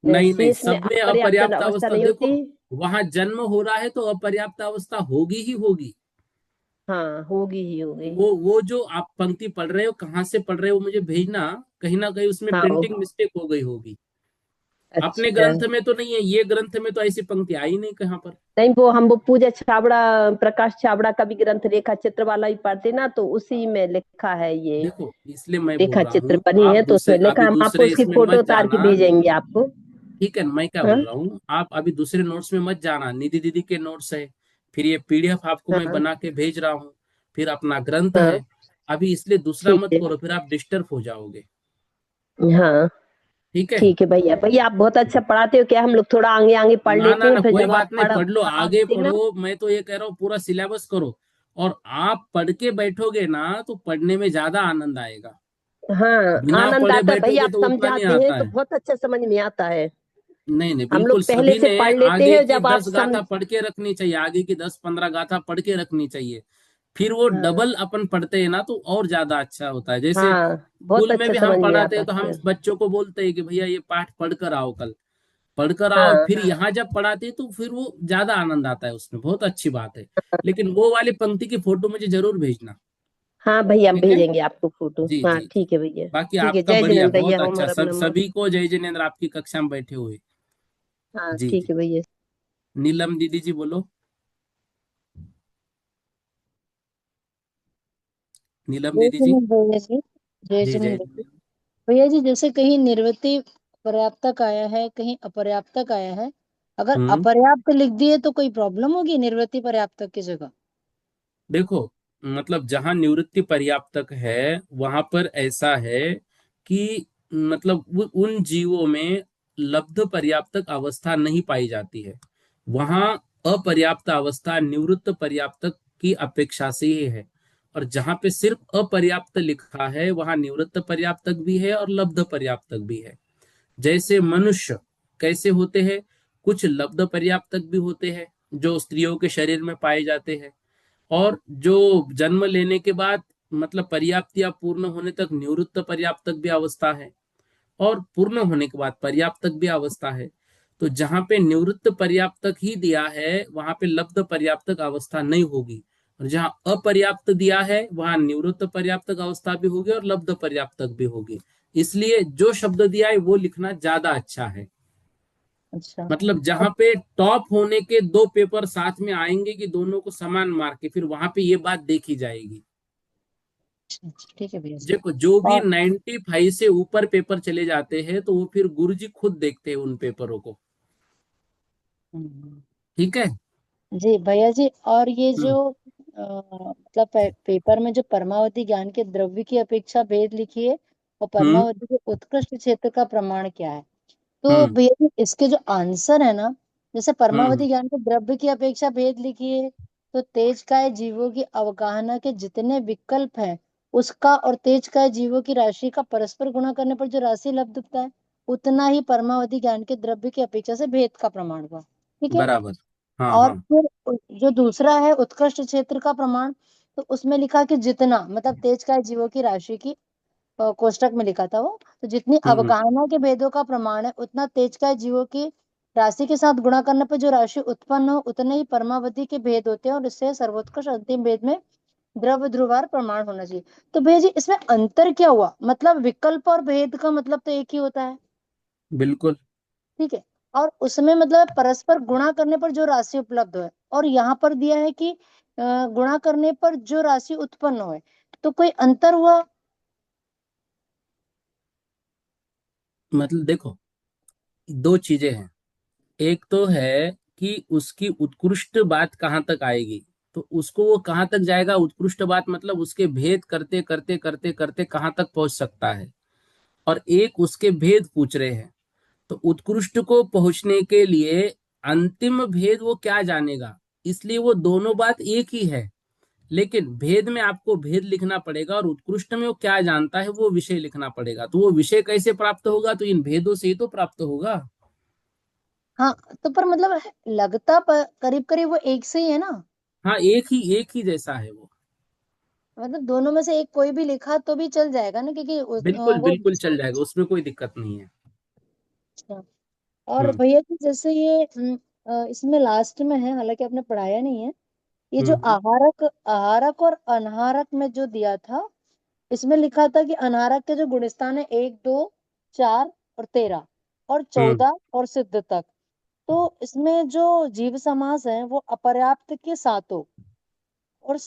Speaker 1: नहीं,
Speaker 7: शेष में
Speaker 1: सब में
Speaker 7: अपर्याप्त
Speaker 1: अपर्याप्त
Speaker 7: अवस्था
Speaker 1: अवस्था।
Speaker 7: नहीं
Speaker 1: देखो,
Speaker 7: होती।
Speaker 1: वहां जन्म हो रहा है तो अपर्याप्त अवस्था होगी ही होगी।
Speaker 7: हाँ, होगी ही होगी।
Speaker 1: वो जो आप पंक्ति पढ़ रहे हो, कहाँ से पढ़ रहे हो मुझे भेजना। कहीं ना कहीं उसमें
Speaker 7: हाँ।
Speaker 1: प्रिंटिंग मिस्टेक हो गई होगी। अपने
Speaker 7: अच्छा,
Speaker 1: ग्रंथ में तो नहीं है, ये ग्रंथ में तो ऐसी पंक्ति आई नहीं कहाँ पर।
Speaker 7: नहीं वो पूजा छाबड़ा, प्रकाश छाबड़ा का भी ग्रंथ रेखा चित्र वाला ही पढ़ते ना, तो उसी में लिखा है ये।
Speaker 1: देखो इसलिए मैं बोल
Speaker 7: रेखा
Speaker 1: रहा
Speaker 7: चित्र
Speaker 1: हूँ,
Speaker 7: बनी
Speaker 1: आप
Speaker 7: है तो
Speaker 1: दूसरे,
Speaker 7: उसमें लिखा,
Speaker 1: अभी
Speaker 7: हम आपको
Speaker 1: दूसरे
Speaker 7: उसकी
Speaker 1: इसमें
Speaker 7: फोटो
Speaker 1: मत
Speaker 7: उतार के
Speaker 1: जाना।
Speaker 7: भेजेंगे आपको।
Speaker 1: ठीक है, मैं क्या
Speaker 7: हाँ
Speaker 1: बोल रहा हूँ, आप अभी दूसरे नोट्स में मत जाना। निधि दीदी के नोट्स है, फिर ये पीडीएफ आपको मैं
Speaker 7: हाँ
Speaker 1: बना के भेज रहा हूँ, फिर अपना ग्रंथ
Speaker 7: हाँ।
Speaker 1: है। अभी इसलिए दूसरा
Speaker 7: ठीक
Speaker 1: मत
Speaker 7: है।
Speaker 1: करो, फिर आप डिस्टर्ब हो जाओगे।
Speaker 7: हाँ
Speaker 1: ठीक है।
Speaker 7: ठीक है भैया। भैया आप बहुत अच्छा पढ़ाते हो, क्या हम लोग थोड़ा आगे आगे पढ़
Speaker 1: ना
Speaker 7: लेते
Speaker 1: ना
Speaker 7: हैं,
Speaker 1: ना,
Speaker 7: फिर
Speaker 1: कोई
Speaker 7: जब आप
Speaker 1: बात नहीं, पढ़ लो, आगे
Speaker 7: पढ़ाते ना।
Speaker 1: पढ़ो। मैं तो ये कह रहा हूँ पूरा सिलेबस करो। और आप पढ़ के बैठोगे ना तो पढ़ने में ज्यादा आनंद आएगा।
Speaker 7: हाँ,
Speaker 1: बिना
Speaker 7: आनंद
Speaker 1: पढ़े
Speaker 7: आता है भैया,
Speaker 1: बैठोगे
Speaker 7: आप
Speaker 1: तो उतना नहीं
Speaker 7: समझाते हैं
Speaker 1: आता
Speaker 7: तो
Speaker 1: है।
Speaker 7: बहुत अच्छा समझ में आता है।
Speaker 1: नहीं नहीं,
Speaker 7: हम
Speaker 1: बिल्कुल
Speaker 7: लोग पहले
Speaker 1: सभी
Speaker 7: से
Speaker 1: ने
Speaker 7: पढ़ लेते
Speaker 1: आगे
Speaker 7: हैं,
Speaker 1: की
Speaker 7: जब आप
Speaker 1: 10 गाथा पढ़ के रखनी चाहिए, आगे की 10-15 गाथा पढ़ के रखनी चाहिए। फिर वो
Speaker 7: हाँ
Speaker 1: डबल अपन पढ़ते हैं ना तो और ज्यादा अच्छा होता है। जैसे
Speaker 7: हाँ, बहुत
Speaker 1: स्कूल में
Speaker 7: अच्छा
Speaker 1: भी हम
Speaker 7: समझ में
Speaker 1: पढ़ाते
Speaker 7: आता
Speaker 1: हैं तो हम
Speaker 7: है।
Speaker 1: बच्चों को बोलते हैं कि भैया ये पाठ पढ़ कर आओ कल। पढ़कर आओ,
Speaker 7: हाँ
Speaker 1: फिर यहाँ जब पढ़ाते हैं तो फिर वो ज्यादा आनंद आता है, उसमें बहुत अच्छी बात है। लेकिन वो वाली पंक्ति की फोटो मुझे जरूर भेजना।
Speaker 7: हाँ भैया, हम
Speaker 1: ठीक है।
Speaker 7: भेजेंगे आपको फोटो।
Speaker 1: जी
Speaker 7: हाँ
Speaker 1: जी जी।
Speaker 7: ठीक है भैया।
Speaker 1: बाकी
Speaker 7: ठीक है,
Speaker 1: आपका
Speaker 7: जय
Speaker 1: बढ़िया,
Speaker 7: जिनेन्द्र
Speaker 1: बहुत
Speaker 7: भैया, ओम
Speaker 1: अच्छा,
Speaker 7: परम
Speaker 1: सब
Speaker 7: नमः।
Speaker 1: सभी को जय जिनेन्द्र, आपकी कक्षा में बैठे हुए।
Speaker 7: हाँ
Speaker 1: जी
Speaker 7: ठीक
Speaker 1: जी।
Speaker 7: है भैया।
Speaker 1: नीलम दीदी जी बोलो। नीलम
Speaker 8: जय
Speaker 1: दीदी जी।
Speaker 8: श्रीमन भैया जी। जय
Speaker 1: जी
Speaker 8: श्रीमन
Speaker 1: जय।
Speaker 8: भैया। भैया जी, जैसे कहीं निर्वृत्ति पर्याप्तक आया है, कहीं अपर्याप्तक आया है। अगर
Speaker 1: हम्म।
Speaker 8: अपर्याप्त लिख दिए तो कोई प्रॉब्लम होगी निर्वृत्ति पर्याप्तक की जगह?
Speaker 1: देखो, मतलब जहां निवृत्ति पर्याप्तक है वहां पर ऐसा है कि मतलब उन जीवों में लब्ध पर्याप्तक अवस्था नहीं पाई जाती है। वहां अपर्याप्त अवस्था निवृत्त पर्याप्तक की अपेक्षा से ही है। और जहां पे सिर्फ अपर्याप्त लिखा है वहां निवृत्त पर्याप्तक भी है और लब्ध पर्याप्तक भी है। जैसे मनुष्य कैसे होते हैं, कुछ लब्ध पर्याप्तक भी होते हैं जो स्त्रियों के शरीर में पाए जाते हैं, और जो जन्म लेने के बाद मतलब पर्याप्त या पूर्ण होने तक निवृत्त पर्याप्तक भी अवस्था है, और पूर्ण होने के बाद पर्याप्तक भी अवस्था है। तो जहां पे निवृत्त पर्याप्तक ही दिया है वहां पे लब्ध पर्याप्तक अवस्था नहीं होगी, और जहां अपर्याप्त दिया है वहां निवृत्त पर्याप्तक अवस्था भी होगी और लब्ध पर्याप्तक भी होगी। इसलिए जो शब्द दिया है वो लिखना ज्यादा अच्छा है।
Speaker 8: अच्छा।
Speaker 1: मतलब जहां
Speaker 8: अब
Speaker 1: पे टॉप होने के दो पेपर साथ में आएंगे कि दोनों को समान मार्क है, फिर वहां पे ये बात देखी जाएगी।
Speaker 8: अच्छा, ठीक है भैया जी।
Speaker 1: देखो, जो भी
Speaker 8: और
Speaker 1: 95 से ऊपर पेपर चले जाते हैं तो वो फिर गुरुजी खुद देखते हैं उन पेपरों को।
Speaker 8: हम्म,
Speaker 1: ठीक है।
Speaker 8: जी भैया जी, और ये जो
Speaker 1: हम्म।
Speaker 8: मतलब पेपर में जो परमावधि ज्ञान के द्रव्य की अपेक्षा भेद लिखी है और
Speaker 1: हम्म।
Speaker 8: परमावधि के उत्कृष्ट क्षेत्र का प्रमाण क्या है? तो
Speaker 1: हम्म।
Speaker 8: भैया जी, इसके जो आंसर है ना, जैसे
Speaker 1: हम्म।
Speaker 8: परमावधि ज्ञान के द्रव्य की अपेक्षा भेद लिखिए, तो तेजकाय जीवों की अवगाहना के जितने विकल्प हैं उसका और तेजकाय जीवों की राशि का परस्पर गुणा करने पर जो राशि लब्ध होता है उतना ही परमावधि ज्ञान के द्रव्य की अपेक्षा से भेद का प्रमाण हुआ। ठीक है।
Speaker 1: बराबर। हाँ
Speaker 8: और
Speaker 1: हाँ।
Speaker 8: फिर जो दूसरा है उत्कृष्ट क्षेत्र का प्रमाण, तो उसमें लिखा कि जितना मतलब तेजकाय जीवों की राशि की कोष्टक में लिखा था वो, तो जितनी
Speaker 1: हम्म।
Speaker 8: अवगाहना के भेदों का प्रमाण है उतना तेजकाय जीवों की राशि के साथ गुणा करने पर जो राशि उत्पन्न हो उतने ही परमावधि के भेद होते हैं, और इससे सर्वोत्कृष्ट अंतिम भेद में द्रव्य ध्रुवार प्रमाण होना चाहिए। तो भैया जी, इसमें अंतर क्या हुआ? मतलब विकल्प और भेद का मतलब तो एक ही होता है।
Speaker 1: बिल्कुल।
Speaker 8: ठीक है। और उसमें मतलब परस्पर गुणा करने पर जो राशि उपलब्ध है, और यहाँ पर दिया है कि गुणा करने पर जो राशि उत्पन्न हो, तो कोई अंतर हुआ?
Speaker 1: मतलब देखो, दो चीजें हैं। एक तो है कि उसकी उत्कृष्ट बात कहाँ तक आएगी, तो उसको वो कहाँ तक जाएगा उत्कृष्ट बात, मतलब उसके भेद करते करते करते करते कहाँ तक पहुंच सकता है। और एक उसके भेद पूछ रहे हैं, तो उत्कृष्ट को पहुंचने के लिए अंतिम भेद वो क्या जानेगा, इसलिए वो दोनों बात एक ही है। लेकिन भेद में आपको भेद लिखना पड़ेगा और उत्कृष्ट में वो क्या जानता है वो विषय लिखना पड़ेगा। तो वो विषय कैसे प्राप्त होगा, तो इन भेदों से ही तो प्राप्त होगा।
Speaker 8: हाँ, तो पर मतलब लगता करीब करीब वो एक से ही है ना?
Speaker 1: हाँ, एक ही जैसा है वो।
Speaker 8: मतलब दोनों में से एक कोई भी लिखा तो भी चल जाएगा ना, क्योंकि
Speaker 1: बिल्कुल
Speaker 8: वो।
Speaker 1: बिल्कुल चल जाएगा, उसमें कोई दिक्कत नहीं है।
Speaker 8: अच्छा। और
Speaker 1: हम्म।
Speaker 8: भैया जी, जैसे ये इसमें लास्ट में है, हालांकि आपने पढ़ाया नहीं है, ये जो
Speaker 1: हम्म।
Speaker 8: आहारक आहारक और अनाहारक में जो दिया था, इसमें लिखा था कि अनारक के जो गुणस्थान है 1, 2, 4 और 13 और
Speaker 1: हम्म।
Speaker 8: 14 और सिद्ध तक, तो इसमें जो जीव समास है वो अपर्याप्त के सातों और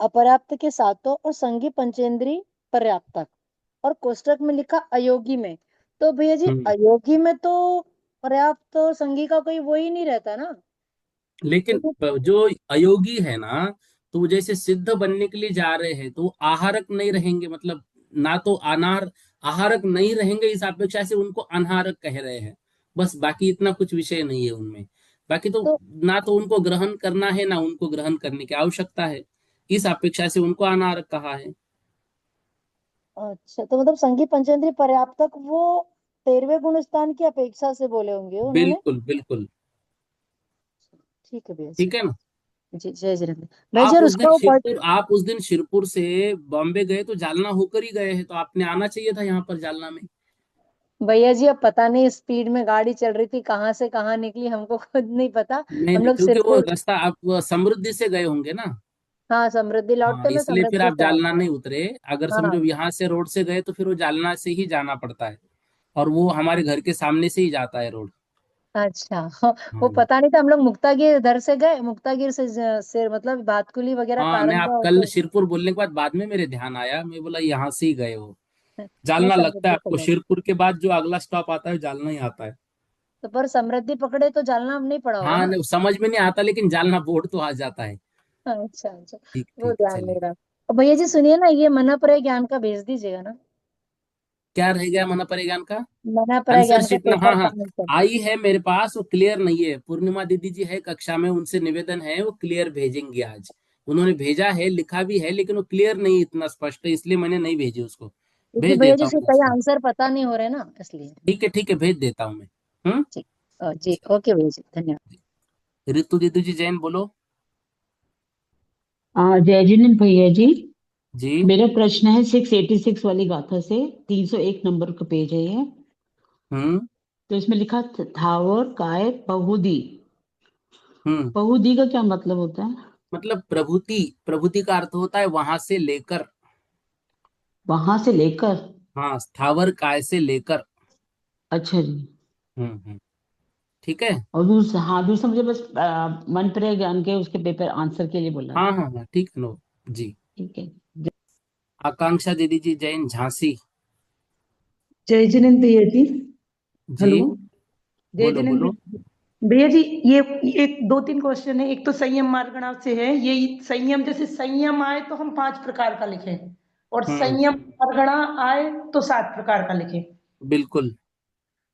Speaker 8: अपर्याप्त के सातों और संगी पंचेंद्री पर्याप्तक, और कोष्टक में लिखा अयोगी में। तो भैया जी,
Speaker 1: हम्म।
Speaker 8: अयोगी में तो पर्याप्त और संगी का कोई वो ही नहीं रहता ना,
Speaker 1: लेकिन
Speaker 8: क्योंकि
Speaker 1: जो अयोगी है ना, तो वो जैसे सिद्ध बनने के लिए जा रहे हैं तो वो आहारक नहीं रहेंगे, मतलब ना तो अनार आहारक नहीं रहेंगे, इस अपेक्षा से उनको अनहारक कह रहे हैं। बस, बाकी इतना कुछ विषय नहीं है उनमें। बाकी तो
Speaker 8: तो
Speaker 1: ना तो उनको ग्रहण करना है ना उनको ग्रहण करने की आवश्यकता है, इस अपेक्षा से उनको अनारक कहा है।
Speaker 8: अच्छा, तो मतलब संगी पंचेंद्री पर्याप्तक वो 13वें गुण स्थान की अपेक्षा से बोले होंगे उन्होंने।
Speaker 1: बिल्कुल बिल्कुल।
Speaker 8: ठीक है भैया जी।
Speaker 1: ठीक है ना।
Speaker 8: जी, जय जगन्नाथ भैया जी। और उसका वो
Speaker 1: आप उस दिन शिरपुर से बॉम्बे गए तो जालना होकर ही गए हैं, तो आपने आना चाहिए था यहाँ पर जालना में।
Speaker 8: भैया जी, अब पता नहीं स्पीड में गाड़ी चल रही थी, कहाँ से कहाँ निकली हमको खुद नहीं पता।
Speaker 1: नहीं
Speaker 8: हम
Speaker 1: नहीं,
Speaker 8: लोग
Speaker 1: क्योंकि वो
Speaker 8: सिर्फ
Speaker 1: रास्ता आप वो समृद्धि से गए होंगे ना।
Speaker 8: हाँ, समृद्धि
Speaker 1: हाँ,
Speaker 8: लौटते में
Speaker 1: इसलिए फिर
Speaker 8: समृद्धि
Speaker 1: आप
Speaker 8: से आए।
Speaker 1: जालना नहीं उतरे। अगर
Speaker 8: हाँ।
Speaker 1: समझो यहाँ से रोड से गए तो फिर वो जालना से ही जाना पड़ता है, और वो हमारे घर के सामने से ही जाता है रोड।
Speaker 8: अच्छा। वो
Speaker 1: हाँ
Speaker 8: पता नहीं था, हम लोग मुक्तागिर इधर से गए, मुक्तागिर से मतलब भातकुली वगैरह
Speaker 1: हाँ, मैं
Speaker 8: कारंजा
Speaker 1: आप
Speaker 8: होते
Speaker 1: कल
Speaker 8: हुए
Speaker 1: शिरपुर बोलने के बाद में मेरे ध्यान आया, मैं बोला यहाँ से ही गए हो।
Speaker 8: नहीं
Speaker 1: जालना लगता है
Speaker 8: समृद्धि
Speaker 1: आपको,
Speaker 8: पकड़े।
Speaker 1: शिरपुर के बाद जो अगला स्टॉप आता है जालना ही आता है।
Speaker 8: तो पर समृद्धि पकड़े तो जालना नहीं पड़ा होगा
Speaker 1: हाँ
Speaker 8: ना।
Speaker 1: नहीं, समझ में नहीं आता, लेकिन जालना बोर्ड तो आ जाता है।
Speaker 8: अच्छा अच्छा।
Speaker 1: ठीक
Speaker 8: वो
Speaker 1: ठीक,
Speaker 8: ध्यान नहीं
Speaker 1: चलिए।
Speaker 8: रहा। और भैया जी सुनिए ना, ये मना पड़े ज्ञान का भेज दीजिएगा ना।
Speaker 1: क्या रह गया मना परेगान का?
Speaker 8: मना पड़े
Speaker 1: आंसर
Speaker 8: ज्ञान का
Speaker 1: शीट ना, हाँ
Speaker 8: पेपर
Speaker 1: हाँ,
Speaker 8: का आंसर।
Speaker 1: आई है मेरे पास, वो क्लियर नहीं है। पूर्णिमा दीदी जी है कक्षा में, उनसे निवेदन है वो क्लियर भेजेंगे आज। उन्होंने भेजा है, लिखा भी है, लेकिन वो क्लियर नहीं इतना स्पष्ट है, इसलिए मैंने नहीं भेजी उसको।
Speaker 8: क्योंकि
Speaker 1: भेज
Speaker 8: भैया
Speaker 1: देता
Speaker 8: जी
Speaker 1: हूँ
Speaker 8: उसके
Speaker 1: मैं
Speaker 8: कई
Speaker 1: उसको।
Speaker 8: आंसर पता नहीं हो रहे ना, इसलिए।
Speaker 1: ठीक है, भेज देता हूँ मैं। हम्म।
Speaker 8: ठीक। जी ओके भैया जी, धन्यवाद।
Speaker 1: ऋतु दीदी जी जैन बोलो।
Speaker 9: जय जिनेंद्र भैया जी।
Speaker 1: जी।
Speaker 9: मेरा प्रश्न है 686 वाली गाथा से, 301 नंबर का पेज है ये।
Speaker 1: हम्म
Speaker 9: तो इसमें लिखा थावर काय पहुदी।
Speaker 1: हम्म।
Speaker 9: पहुदी का क्या मतलब होता है?
Speaker 1: मतलब प्रभुति, प्रभुति का अर्थ होता है वहां से लेकर।
Speaker 9: वहां से लेकर।
Speaker 1: हाँ, स्थावर काय से लेकर।
Speaker 9: अच्छा जी।
Speaker 1: हम्म। ठीक है।
Speaker 9: और दूसरा, हाँ दूसरा मुझे बस मन प्रिय ज्ञान के उसके पेपर आंसर के लिए बोला
Speaker 1: हाँ
Speaker 9: था।
Speaker 1: हाँ हाँ, ठीक है, नो। जी।
Speaker 9: ठीक है।
Speaker 1: आकांक्षा दीदी जी जैन झांसी।
Speaker 10: जय जिनेन्द्र भैया जी।
Speaker 1: जी।
Speaker 10: हेलो। जय
Speaker 1: बोलो
Speaker 10: जिनेन्द्र
Speaker 1: बोलो।
Speaker 10: भैया जी। ये एक दो तीन क्वेश्चन है। एक तो संयम मार्गणा से है ये। संयम, जैसे संयम आए तो हम 5 प्रकार का लिखें, और
Speaker 1: हम्म।
Speaker 10: संयम मार्गणा आए तो 7 प्रकार का लिखें।
Speaker 1: बिल्कुल।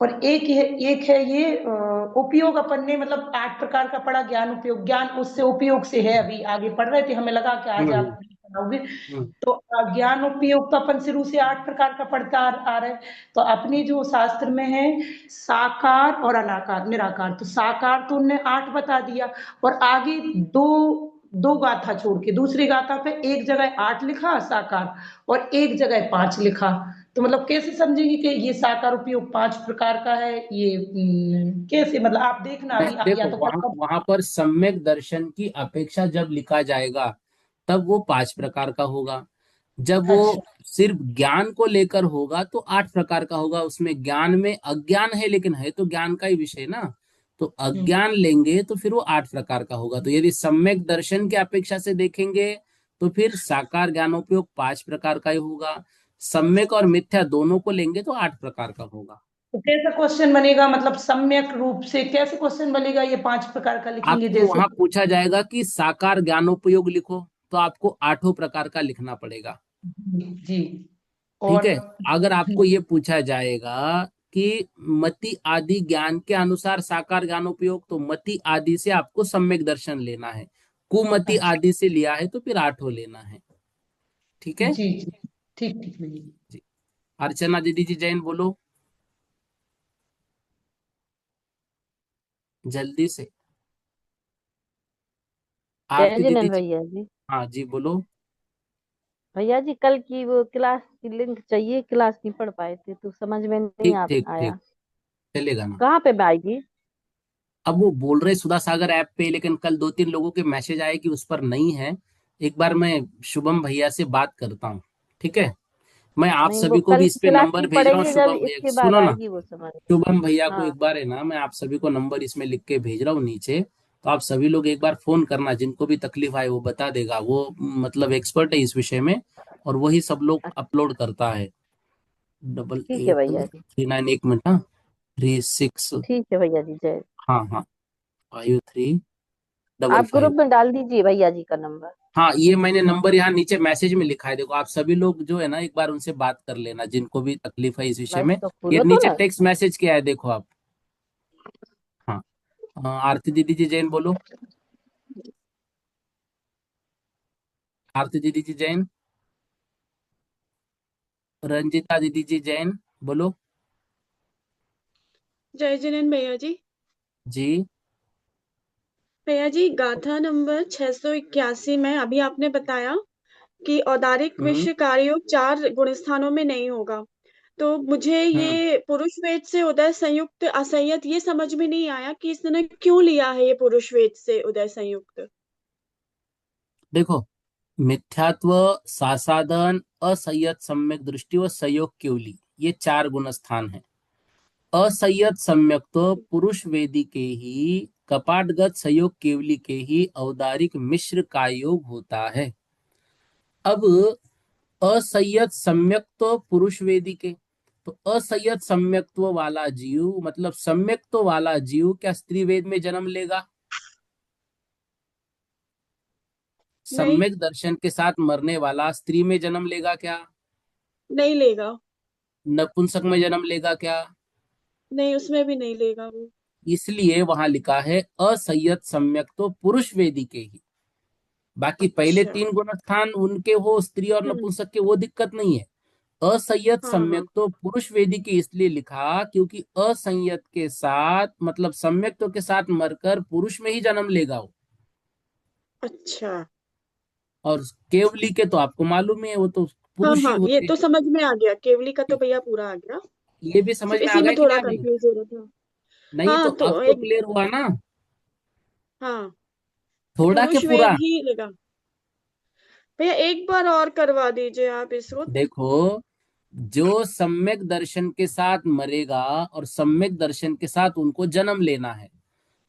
Speaker 10: और एक है ये उपयोग। अपन ने मतलब 8 प्रकार का पढ़ा। ज्ञान उपयोग, ज्ञान उससे उपयोग से है, अभी आगे पढ़ रहे थे, हमें लगा कि आज
Speaker 1: हम्म
Speaker 10: आप नहीं पढ़ाओगे।
Speaker 1: हम्म
Speaker 10: तो ज्ञान उपयोग तो अपन शुरू से 8 प्रकार का पढ़ता आ रहे। तो अपने जो शास्त्र में है, साकार और अनाकार निराकार, तो साकार तो उनने 8 बता दिया। और आगे दो दो गाथा छोड़ के दूसरी गाथा पे एक जगह 8 लिखा साकार, और एक जगह 5 लिखा। तो मतलब कैसे समझेंगे कि ये साकार उपयोग 5 प्रकार का है? ये कैसे, मतलब आप देखना
Speaker 1: नहीं,
Speaker 10: अभी, या
Speaker 1: देखो
Speaker 10: तो
Speaker 1: वहां
Speaker 10: कल।
Speaker 1: वहां पर सम्यक दर्शन की अपेक्षा जब लिखा जाएगा, तब वो 5 प्रकार का होगा। जब वो
Speaker 10: अच्छा।
Speaker 1: सिर्फ ज्ञान को लेकर होगा तो 8 प्रकार का होगा। उसमें ज्ञान में अज्ञान है, लेकिन है तो ज्ञान का ही विषय ना। तो
Speaker 10: हम्म।
Speaker 1: अज्ञान लेंगे तो फिर वो 8 प्रकार का होगा। तो यदि सम्यक दर्शन की अपेक्षा से देखेंगे तो फिर साकार ज्ञानोपयोग 5 प्रकार का ही होगा। सम्यक और मिथ्या दोनों को लेंगे तो 8 प्रकार का होगा।
Speaker 10: तो कैसा क्वेश्चन बनेगा, मतलब सम्यक रूप से कैसे क्वेश्चन बनेगा? ये 5 प्रकार का लिखेंगे
Speaker 1: आपको
Speaker 10: जैसे।
Speaker 1: वहां पूछा जाएगा कि साकार ज्ञानोपयोग लिखो, तो आपको 8 प्रकार का लिखना पड़ेगा।
Speaker 10: जी।
Speaker 1: ठीक
Speaker 10: और
Speaker 1: है। अगर आपको ये पूछा जाएगा कि मति आदि ज्ञान के अनुसार साकार ज्ञानोपयोग, तो मति आदि से आपको सम्यक दर्शन लेना है। कुमति
Speaker 10: अच्छा।
Speaker 1: आदि से लिया है तो फिर 8 लेना है। ठीक है।
Speaker 10: जी जी। ठीक ठीक भैया।
Speaker 1: जी। अर्चना दीदी जी जैन बोलो, जल्दी से।
Speaker 7: जय
Speaker 1: आरती दीदी
Speaker 7: जिनेन्द्र
Speaker 1: जी।
Speaker 7: भैया जी।
Speaker 1: हाँ जी बोलो।
Speaker 7: भैया जी कल की वो क्लास की लिंक चाहिए, क्लास नहीं पढ़ पाए थे तो समझ में नहीं
Speaker 1: ठीक ठीक ठीक,
Speaker 7: आया।
Speaker 1: चलेगा ना।
Speaker 7: कहाँ पे आएगी?
Speaker 1: अब वो बोल रहे सुधा सागर ऐप पे, लेकिन कल 2-3 लोगों के मैसेज आए कि उस पर नहीं है। एक बार मैं शुभम भैया से बात करता हूँ। ठीक है। मैं आप
Speaker 7: नहीं, वो
Speaker 1: सभी को
Speaker 7: कल
Speaker 1: भी इस
Speaker 7: की
Speaker 1: पे
Speaker 7: क्लास
Speaker 1: नंबर
Speaker 7: नहीं
Speaker 1: भेज रहा हूँ।
Speaker 7: पढ़ेगी जब
Speaker 1: शुभम भैया,
Speaker 7: इसके बाद
Speaker 1: सुनो ना।
Speaker 7: आएगी वो समझ।
Speaker 1: शुभम भैया को
Speaker 7: हाँ।
Speaker 1: एक बार है ना, मैं आप सभी को नंबर इसमें लिख के भेज रहा हूँ नीचे। तो आप सभी लोग एक बार फोन करना, जिनको भी तकलीफ आए वो बता देगा। वो मतलब एक्सपर्ट है इस विषय में, और वही सब लोग अपलोड करता है। डबल
Speaker 7: ठीक है
Speaker 1: एट
Speaker 7: भैया जी।
Speaker 1: 39, एक मिनट, हाँ। 36,
Speaker 7: ठीक है भैया जी, जय।
Speaker 1: हाँ हाँ, 5355।
Speaker 7: आप ग्रुप में डाल दीजिए भैया जी का नंबर।
Speaker 1: हाँ, ये मैंने नंबर यहाँ नीचे मैसेज में लिखा है, देखो आप सभी लोग जो है ना, एक बार उनसे बात कर लेना, जिनको भी तकलीफ है इस विषय
Speaker 7: बस
Speaker 1: में।
Speaker 7: तो
Speaker 1: ये
Speaker 7: खोलो तो
Speaker 1: नीचे
Speaker 7: ना।
Speaker 1: टेक्स्ट मैसेज किया है, देखो आप। हाँ। आरती दीदी जी जैन बोलो। आरती दीदी जी जैन। रंजिता दीदी जी जैन बोलो।
Speaker 11: जय जिनेन्द्र भैया जी।
Speaker 1: जी।
Speaker 11: भैया जी, गाथा नंबर 681 में अभी आपने बताया कि औदारिक
Speaker 1: हम्म
Speaker 11: विषय कार्यों 4 गुणस्थानों में नहीं होगा। तो मुझे
Speaker 1: हम्म।
Speaker 11: ये पुरुष वेद से उदय संयुक्त असंयत ये समझ में नहीं आया कि इसने क्यों लिया है ये पुरुष वेद से उदय संयुक्त।
Speaker 1: देखो, मिथ्यात्व, सासादन, असंयत, सम्यक दृष्टि व संयोग केवली, ये 4 गुण स्थान है। असंयत सम्यक्त्व पुरुष वेदी के ही कपाटगत संयोग केवली के ही औदारिक मिश्र का योग होता है। अब असंयत सम्यक्त्व पुरुष वेदी के, तो असंयत सम्यक्त्व वाला जीव मतलब सम्यक्त्व वाला जीव क्या स्त्री वेद में जन्म लेगा?
Speaker 11: नहीं,
Speaker 1: सम्यक दर्शन के साथ मरने वाला स्त्री में जन्म लेगा क्या?
Speaker 11: नहीं लेगा।
Speaker 1: नपुंसक में जन्म लेगा क्या?
Speaker 11: नहीं, उसमें भी नहीं लेगा वो।
Speaker 1: इसलिए वहां लिखा है असंयत सम्यक तो पुरुष वेदी के ही। बाकी पहले
Speaker 11: अच्छा।
Speaker 1: 3 गुणस्थान उनके हो स्त्री और
Speaker 11: हम्म।
Speaker 1: नपुंसक के, वो दिक्कत नहीं है। असंयत
Speaker 11: हाँ
Speaker 1: सम्यक
Speaker 11: हाँ।
Speaker 1: तो पुरुष वेदी के इसलिए लिखा क्योंकि असंयत के साथ मतलब सम्यक तो के साथ मरकर पुरुष में ही जन्म लेगा वो।
Speaker 11: अच्छा।
Speaker 1: और केवली के तो आपको मालूम ही है, वो तो
Speaker 11: हाँ
Speaker 1: पुरुष ही
Speaker 11: हाँ, ये
Speaker 1: होते हैं।
Speaker 11: तो समझ में आ गया, केवली का तो भैया पूरा आ गया।
Speaker 1: ये भी समझ
Speaker 11: सिर्फ
Speaker 1: में आ
Speaker 11: इसी
Speaker 1: गया
Speaker 11: में
Speaker 1: कि नहीं
Speaker 11: थोड़ा
Speaker 1: अभी?
Speaker 11: कंफ्यूज हो रहा था।
Speaker 1: नहीं तो
Speaker 11: हाँ,
Speaker 1: अब
Speaker 11: तो
Speaker 1: तो
Speaker 11: एक।
Speaker 1: क्लियर हुआ ना?
Speaker 11: हाँ,
Speaker 1: थोड़ा के
Speaker 11: पुरुष
Speaker 1: पूरा।
Speaker 11: वेद ही लेगा। भैया एक बार और करवा दीजिए आप इसको।
Speaker 1: देखो, जो सम्यक दर्शन के साथ मरेगा और सम्यक दर्शन के साथ उनको जन्म लेना है,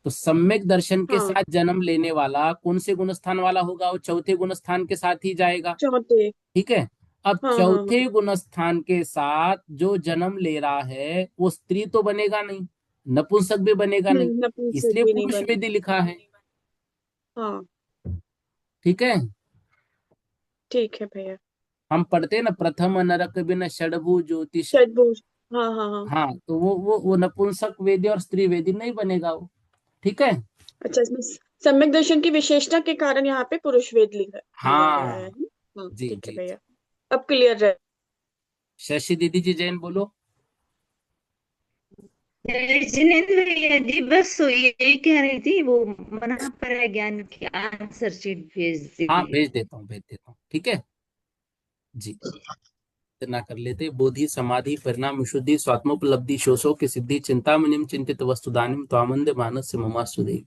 Speaker 1: तो सम्यक दर्शन के
Speaker 11: हाँ,
Speaker 1: साथ जन्म लेने वाला कौन से गुणस्थान वाला होगा? वो चौथे गुणस्थान के साथ ही जाएगा।
Speaker 11: चौथे।
Speaker 1: ठीक है। अब
Speaker 11: हाँ हाँ हाँ।
Speaker 1: चौथे गुणस्थान के साथ जो जन्म ले रहा है वो स्त्री तो बनेगा नहीं, नपुंसक भी बनेगा नहीं,
Speaker 11: नपुंसक
Speaker 1: इसलिए
Speaker 11: भी नहीं
Speaker 1: पुरुष
Speaker 11: बने।
Speaker 1: वेदी लिखा है।
Speaker 11: हाँ,
Speaker 1: ठीक है।
Speaker 11: ठीक है भैया।
Speaker 1: हम पढ़ते हैं ना, प्रथम नरक बिन षडभु ज्योतिष।
Speaker 11: षडभुज। हाँ हाँ हाँ।
Speaker 1: हाँ, तो वो नपुंसक वेदी और स्त्री वेदी नहीं बनेगा वो। ठीक है।
Speaker 11: अच्छा, इसमें सम्यक दर्शन की विशेषता के कारण यहाँ पे पुरुष वेद लिया गया है।
Speaker 1: हाँ
Speaker 11: हाँ,
Speaker 1: जी
Speaker 11: ठीक है
Speaker 1: जी जी।
Speaker 11: भैया। अब क्लियर है।
Speaker 1: शशि दीदी जी जैन बोलो।
Speaker 3: जिनेंद्र भैया जी, बस यही कह रही थी, वो मना पर ज्ञान की आंसर शीट भेज
Speaker 1: हाँ
Speaker 3: दीजिए।
Speaker 1: भेज देता हूँ, भेज देता हूँ। ठीक है जी। इतना कर लेते। बोधि समाधि परिणाम विशुद्धि स्वात्मोपलब्धि शोषो की सिद्धि चिंतामणिम चिंतित वस्तुदानिम त्वामंद मानस से ममास्तु देवी।